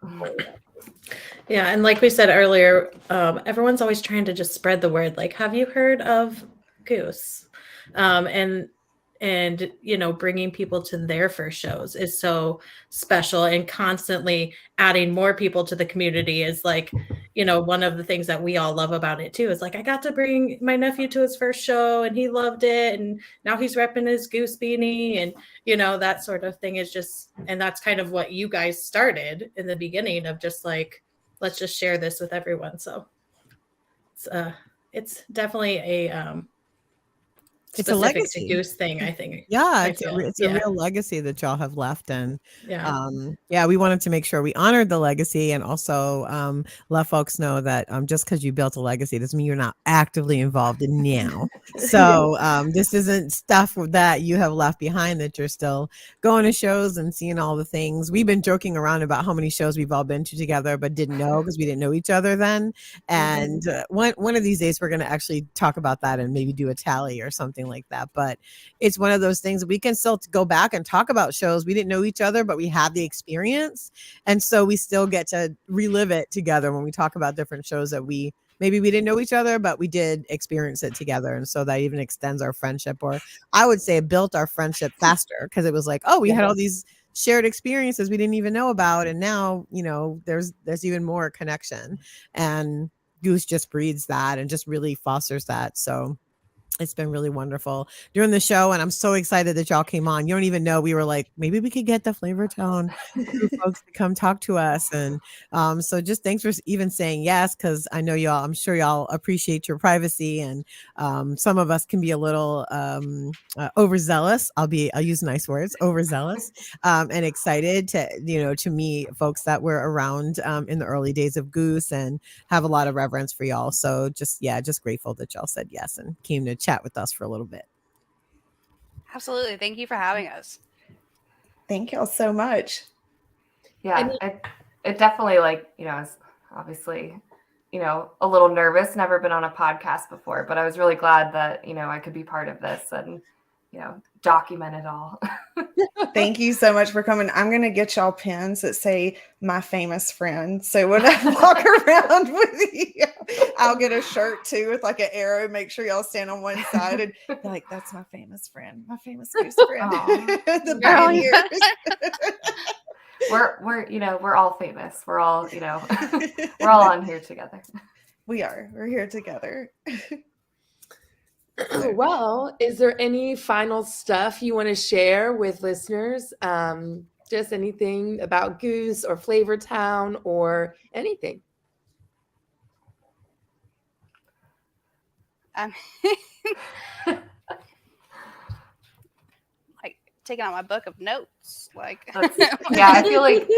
Yeah, and like we said earlier, everyone's always trying to just spread the word. Like, have you heard of Goose? And you know, bringing people to their first shows is so special, and constantly adding more people to the community is like, you know, one of the things that we all love about it too. Is like, I got to bring my nephew to his first show and he loved it, and now he's repping his Goose beanie, and you know, that sort of thing is just, and that's kind of what you guys started in the beginning of just like, let's just share this with everyone. So it's definitely It's a specific to legacy. Goose thing, I think. Yeah, I it's feel. a real legacy that y'all have left, and Yeah. yeah, we wanted to make sure we honored the legacy, and also let folks know that just because you built a legacy doesn't mean you're not actively involved in now. So this isn't stuff that you have left behind, that you're still going to shows and seeing all the things. We've been joking around about how many shows we've all been to together, but didn't know because we didn't know each other then. And one of these days we're going to actually talk about that and maybe do a tally or something like that. But it's one of those things we can still go back and talk about shows. We didn't know each other, but we had the experience. And so we still get to relive it together when we talk about different shows that maybe we didn't know each other, but we did experience it together. And so that even extends our friendship, or I would say it built our friendship faster, because it was like, oh, we had all these shared experiences we didn't even know about. And now, there's even more connection, and Goose just breeds that and just really fosters that. So it's been really wonderful during the show, and I'm so excited that y'all came on. You don't even know, we were like, maybe we could get the Flavortown Crew folks to come talk to us. And so just thanks for even saying yes, because I know I'm sure y'all appreciate your privacy, and some of us can be a little overzealous. I'll use nice words, overzealous, and excited to meet folks that were around in the early days of Goose, and have a lot of reverence for y'all. So just grateful that y'all said yes and came to chat with us for a little bit. Absolutely. Thank you for having us. Thank y'all so much. Yeah, it definitely, is obviously, a little nervous, never been on a podcast before, but I was really glad that, I could be part of this and, document it all. Thank you so much for coming. I'm going to get y'all pins that say "My Famous Friend." So when I walk around with you, I'll get a shirt too with like an arrow. Make sure y'all stand on one side and be like, "That's my famous friend, my famous Goose friend." The pioneers. We're all famous. We're all, we're all on here together. We're here together. Well, is there any final stuff you want to share with listeners? Just anything about Goose or Flavortown or anything? Like taking out my book of notes. Yeah, I feel like,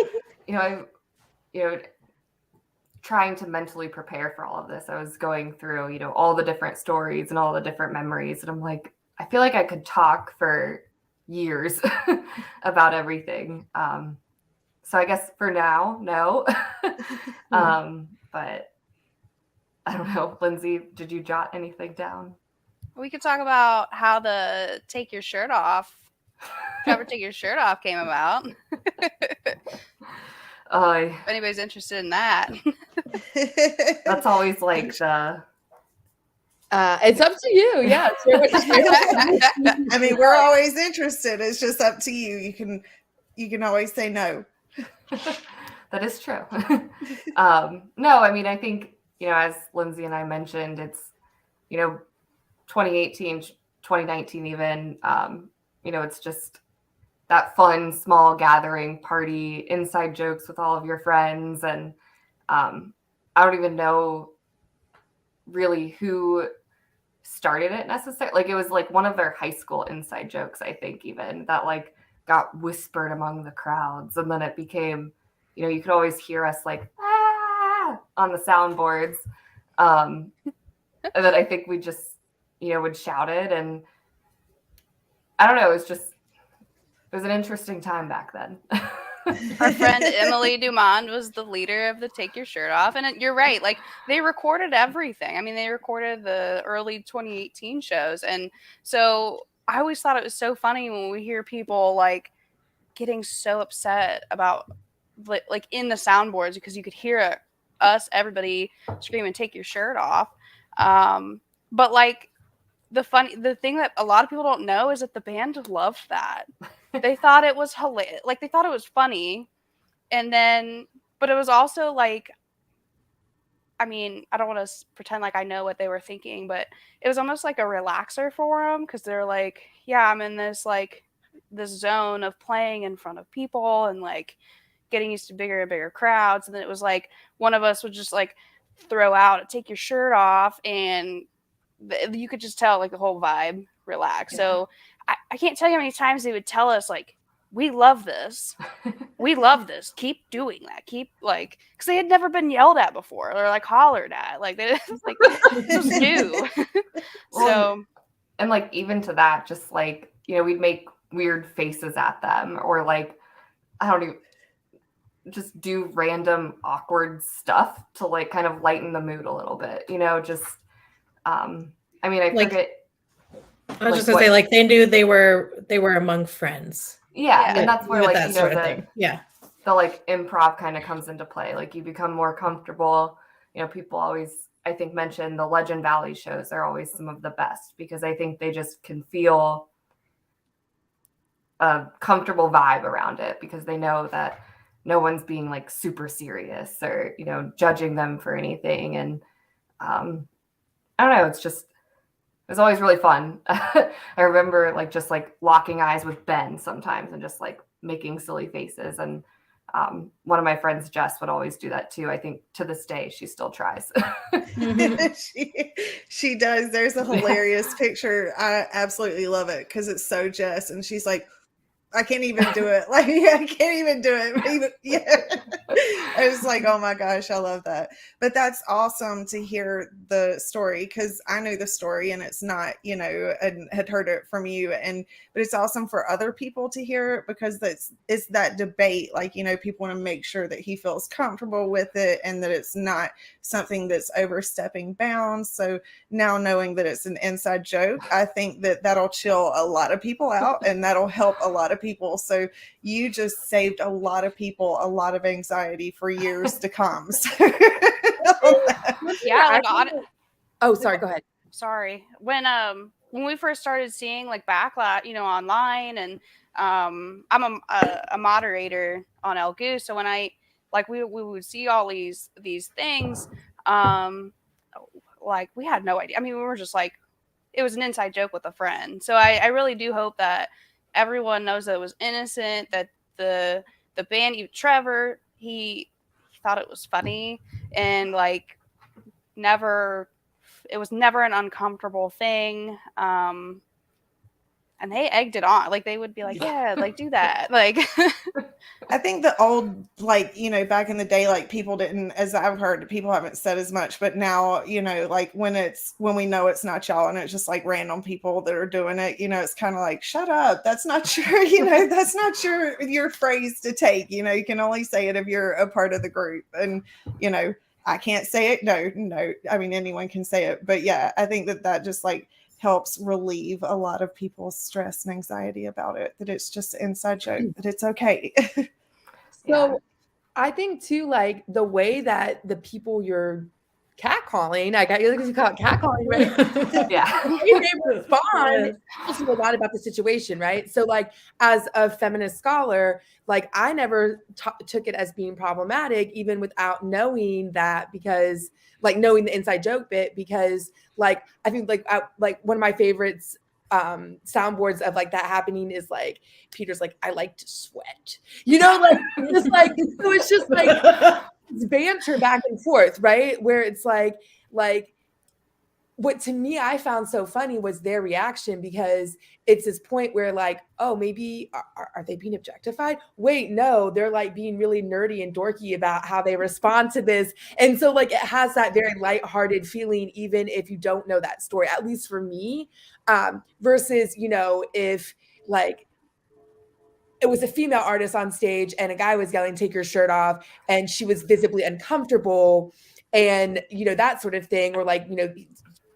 trying to mentally prepare for all of this, I was going through, all the different stories and all the different memories. And I'm like, I feel like I could talk for years about everything. So I guess for now, no. But I don't know. Lindsay, did you jot anything down? We could talk about how the Take Your Shirt Off, Trevor Take Your Shirt Off came about. If anybody's interested in that. That's always like the... it's up to you. Yeah. I mean, we're always interested. It's just up to you. You can always say no. That is true. No, I mean, I think, as Lindsay and I mentioned, it's, 2018, 2019 even, it's just that fun, small gathering party, inside jokes with all of your friends. And I don't even know really who started it necessarily. Like, it was like one of their high school inside jokes, I think, even that like got whispered among the crowds. And then it became, you could always hear us like, ah, on the soundboards. And then I think we just, would shout it. And I don't know, it was an interesting time back then. Our friend Emily Dumond was the leader of the Take Your Shirt Off. And you're right. Like, they recorded everything. I mean, they recorded the early 2018 shows. And so I always thought it was so funny when we hear people like getting so upset about like in the soundboards, because you could hear everybody screaming, "Take your shirt off." But like the thing that a lot of people don't know is that the band loved that. They thought it was hilarious. Like, they thought it was funny. And then, but it was also like, I mean, I don't want to pretend like I know what they were thinking, but it was almost like a relaxer for them, because they're like, yeah, I'm in this zone of playing in front of people and like getting used to bigger and bigger crowds. And then it was like one of us would just like throw out, "Take your shirt off," and you could just tell like the whole vibe relax. Yeah. So I can't tell you how many times they would tell us, like, we love this. We love this. Keep doing that. Keep, like, because they had never been yelled at before or like hollered at. Like, they like, this was new. So, and like, even to that, just like, you know, we'd make weird faces at them, or like, I don't even, just do random awkward stuff to like kind of lighten the mood a little bit, you know, just I mean, I Like, forget. I was just gonna say, like, they knew they were among friends. Yeah, and that's where, with like, that you know, sort of thing. Yeah. the like improv kind of comes into play. Like, you become more comfortable. You know, people always, I think, mention the Legend Valley shows are always some of the best, because I think they just can feel a comfortable vibe around it, because they know that no one's being like super serious or, you know, judging them for anything. And I don't know, it was always really fun. I remember like just like locking eyes with Ben sometimes and just like making silly faces. And one of my friends, Jess, would always do that too. I think to this day she still tries. she does. There's a hilarious picture. I absolutely love it because it's so Jess, and she's like, I can't even do it. Like, I can't even do it. Even, yeah. I was like, oh my gosh, I love that. But that's awesome to hear the story, because I knew the story and it's not, you know, and had heard it from you. But it's awesome for other people to hear it, because it's that debate. Like, you know, people want to make sure that he feels comfortable with it and that it's not something that's overstepping bounds. So now knowing that it's an inside joke, I think that that'll chill a lot of people out and that'll help a lot of people. So you just saved a lot of people a lot of anxiety for years to come. So yeah, like on. Oh, sorry. Go ahead. Sorry. When we first started seeing like backlash, you know, online, and I'm a moderator on El Goose, so when I like we would see all these things, like we had no idea. I mean, we were just like, it was an inside joke with a friend. So I really do hope that everyone knows that it was innocent, that the band, you Trevor, he thought it was funny, and like it was never an uncomfortable thing. And they egged it on. Like, they would be like, yeah, like, do that. Like, I think the old, like, you know, back in the day, like, people didn't, as I've heard, people haven't said as much, but now, you know, like, when we know it's not y'all and it's just like random people that are doing it, you know, it's kind of like, shut up, that's not your, that's not your phrase to take. You know, you can only say it if you're a part of the group. And, you know, I can't say it. No. I mean, anyone can say it, but yeah, I think that just like helps relieve a lot of people's stress and anxiety about it, that it's just an inside joke, that it's okay. So I think too, like the way that the people you're catcalling, I got you to call it catcalling, right? Yeah. They respond tells you a lot about the situation, right? So like as a feminist scholar, like I never took it as being problematic, even without knowing that, because like knowing the inside joke bit, because like I think like one of my favorites soundboards of like that happening is like Peter's like, I like to sweat, you know, like just like, so it's just like it's banter back and forth, right? Where it's like what to me I found so funny was their reaction, because it's this point where like, oh, maybe are they being objectified? Wait, no, they're like being really nerdy and dorky about how they respond to this. And so like it has that very lighthearted feeling, even if you don't know that story, at least for me, versus, you know, if like it was a female artist on stage and a guy was yelling, take your shirt off, and she was visibly uncomfortable, and, you know, that sort of thing, or like, you know,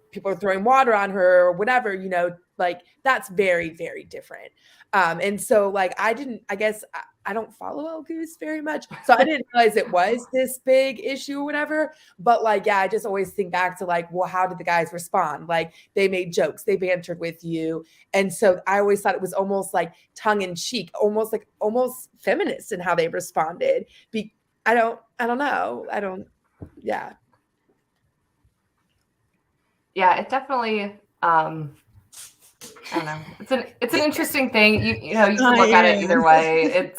people are throwing water on her or whatever, you know, like that's very, very different. And so like, I guess I don't follow El Goose very much, so I didn't realize it was this big issue or whatever. But like, yeah, I just always think back to like, well, how did the guys respond? Like they made jokes, they bantered with you. And so I always thought it was almost like tongue in cheek, almost feminist in how they responded. I don't know. Yeah. Yeah, it definitely, I don't know. It's an interesting thing. You know, you can look at it either way.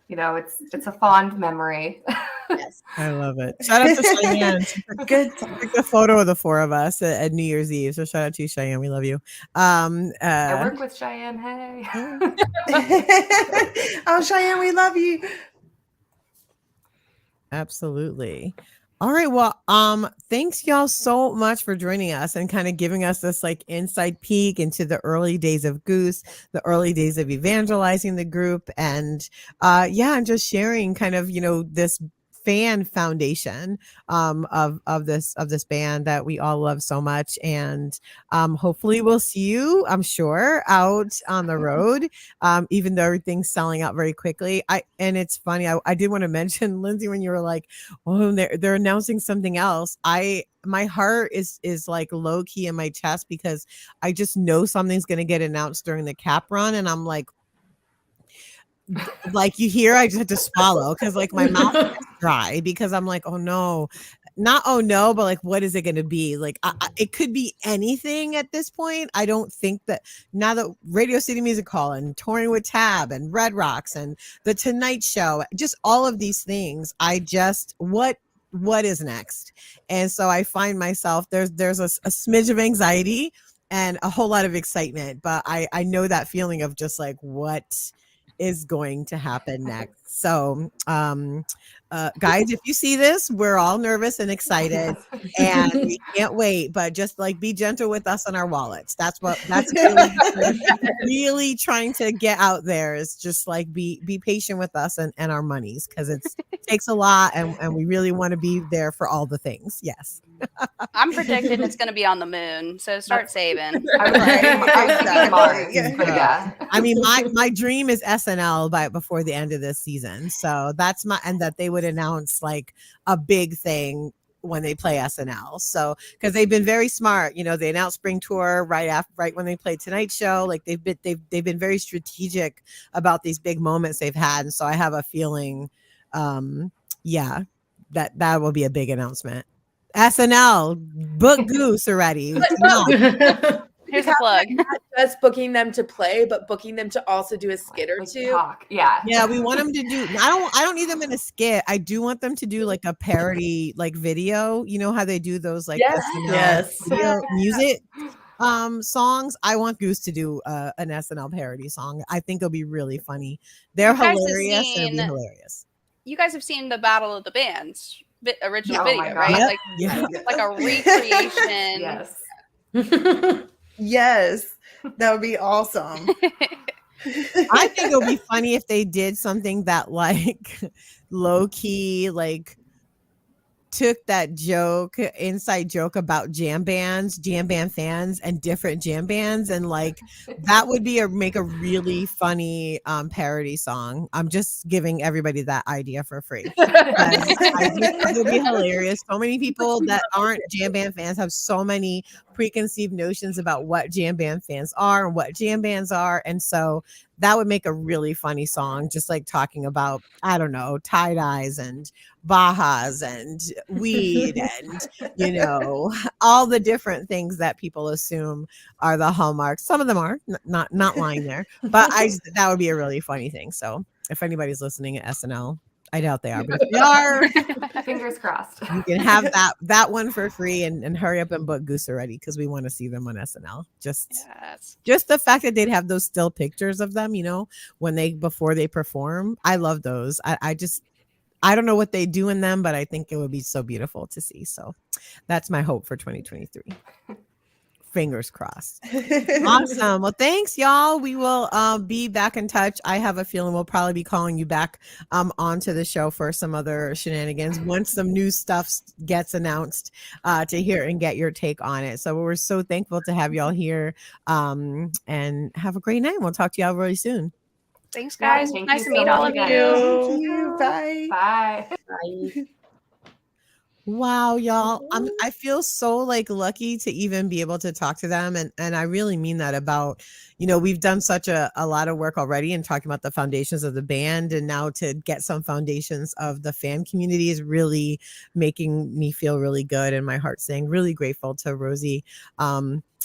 you know, it's a fond memory. Yes. I love it. Shout out to Cheyenne. She Good. took the photo of the four of us at New Year's Eve. So shout out to you, Cheyenne. We love you. I work with Cheyenne. Hey. Oh, Cheyenne, we love you. Absolutely. All right. Well, thanks y'all so much for joining us and kind of giving us this like inside peek into the early days of Goose, the early days of evangelizing the group, and and just sharing kind of, this fan foundation of this band that we all love so much. And hopefully we'll see you, I'm sure, out on the road, even though everything's selling out very quickly. And it's funny, I did want to mention, Lindsay, when you were like, oh, they're announcing something else, my heart is like low key in my chest because I just know something's going to get announced during the cap run, and I'm like you hear, I just had to swallow because like my mouth gets dry because I'm like, oh no, not oh no, but like what is it going to be? Like it could be anything at this point. I don't think that now that Radio City Music Hall and touring with Tab and Red Rocks and the Tonight Show, just all of these things, I just what is next? And so I find myself there's a smidge of anxiety and a whole lot of excitement, but I know that feeling of just like what is going to happen next. So guys, if you see this, we're all nervous and excited and we can't wait, but just like be gentle with us on our wallets. That's really trying to get out there, is just like be patient with us and our monies, because it takes a lot and we really want to be there for all the things. Yes. I'm predicting it's going to be on the moon, so start saving. I was thinking Mars, but yeah. I mean, my dream is SNL before the end of this season. So that's and that they would announce like a big thing when they play SNL. So because they've been very smart, they announced spring tour right when they played Tonight Show. Like they've been very strategic about these big moments they've had. And so I have a feeling, that will be a big announcement. SNL, book Goose already. Here's a plug. Not just booking them to play, but booking them to also do a skit or two. Talk. Yeah. Yeah, we want them to do. I don't need them in a skit. I do want them to do like a parody, like video. You know how they do those like SNL video music songs. I want Goose to do an SNL parody song. I think it'll be really funny. They're hilarious. It'll be hilarious. You guys have seen the Battle of the Bands original Oh video, right? Yep. Like a recreation. Yes. Yes, that would be awesome. I think it would be funny if they did something that like low key like took that inside joke about jam band fans and different jam bands, and like that would be make a really funny parody song. I'm just giving everybody that idea for free. It would be hilarious. So many people that aren't jam band fans have so many preconceived notions about what jam band fans are and what jam bands are, and so that would make a really funny song, just like talking about, I don't know, tie-dyes and Bajas and weed and, all the different things that people assume are the hallmarks. Some of them are not lying there, but that would be a really funny thing. So if anybody's listening at SNL, I doubt they are, but if they are, Fingers crossed. you can have that one for free and hurry up and book Goose already, because we want to see them on SNL. Just the fact that they'd have those still pictures of them, before they perform. I love those. I don't know what they do in them, but I think it would be so beautiful to see. So that's my hope for 2023. Fingers crossed. Awesome. Well, thanks, y'all. We will be back in touch. I have a feeling we'll probably be calling you back onto the show for some other shenanigans once some new stuff gets announced to hear and get your take on it. So we're so thankful to have y'all here, and have a great night. We'll talk to y'all really soon. Thanks, guys. Thank Nice you to meet so all of much. you. Thank you. Bye. Bye. Bye. Wow, y'all. I feel so like lucky to even be able to talk to them. And I really mean that about, we've done such a lot of work already and talking about the foundations of the band. And now to get some foundations of the fan community is really making me feel really good. And my heart saying really grateful to Rosie.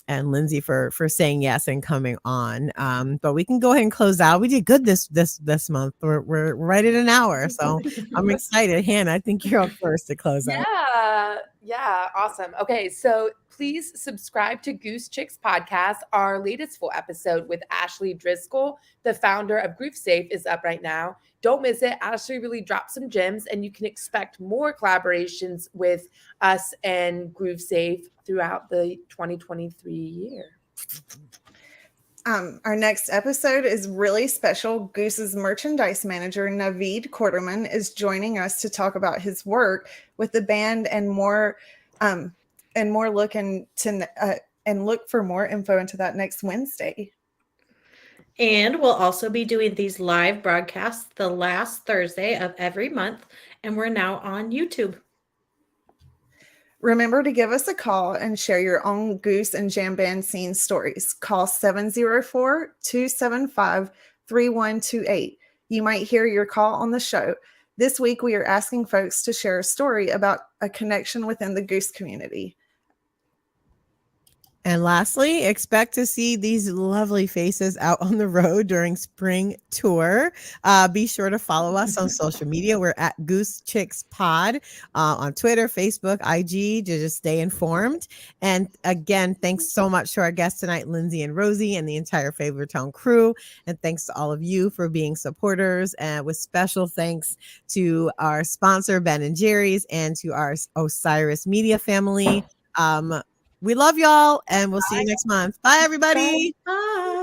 and Lindsay for saying yes and coming on. But we can go ahead and close out. We did good this month. We're right at an hour, so I'm excited. Hannah, I think you're up first to close out. Yeah, awesome. Okay, so please subscribe to Goose Chicks Podcast. Our latest full episode with Ashley Driscoll, the founder of Groove Safe, is up right now. Don't miss it. Ashley really dropped some gems, and you can expect more collaborations with us and Groove Safe throughout the 2023 year. Our next episode is really special. Goose's merchandise manager, Naveed Quarterman, is joining us to talk about his work with the band and more look for more info into that next Wednesday. And we'll also be doing these live broadcasts the last Thursday of every month, and we're now on YouTube. Remember to give us a call and share your own Goose and Jam Band scene stories. Call 704-275-3128. You might hear your call on the show. This week, we are asking folks to share a story about a connection within the Goose community. And lastly, expect to see these lovely faces out on the road during spring tour. Be sure to follow us on social media. We're at Goose Chicks Pod on Twitter, Facebook, IG to just stay informed. And again, thanks so much to our guests tonight, Lindsay and Rosie, and the entire Flavortown crew. And thanks to all of you for being supporters. And with special thanks to our sponsor, Ben & Jerry's, and to our Osiris Media family. We love y'all, and we'll see you next month. Bye, everybody. Bye.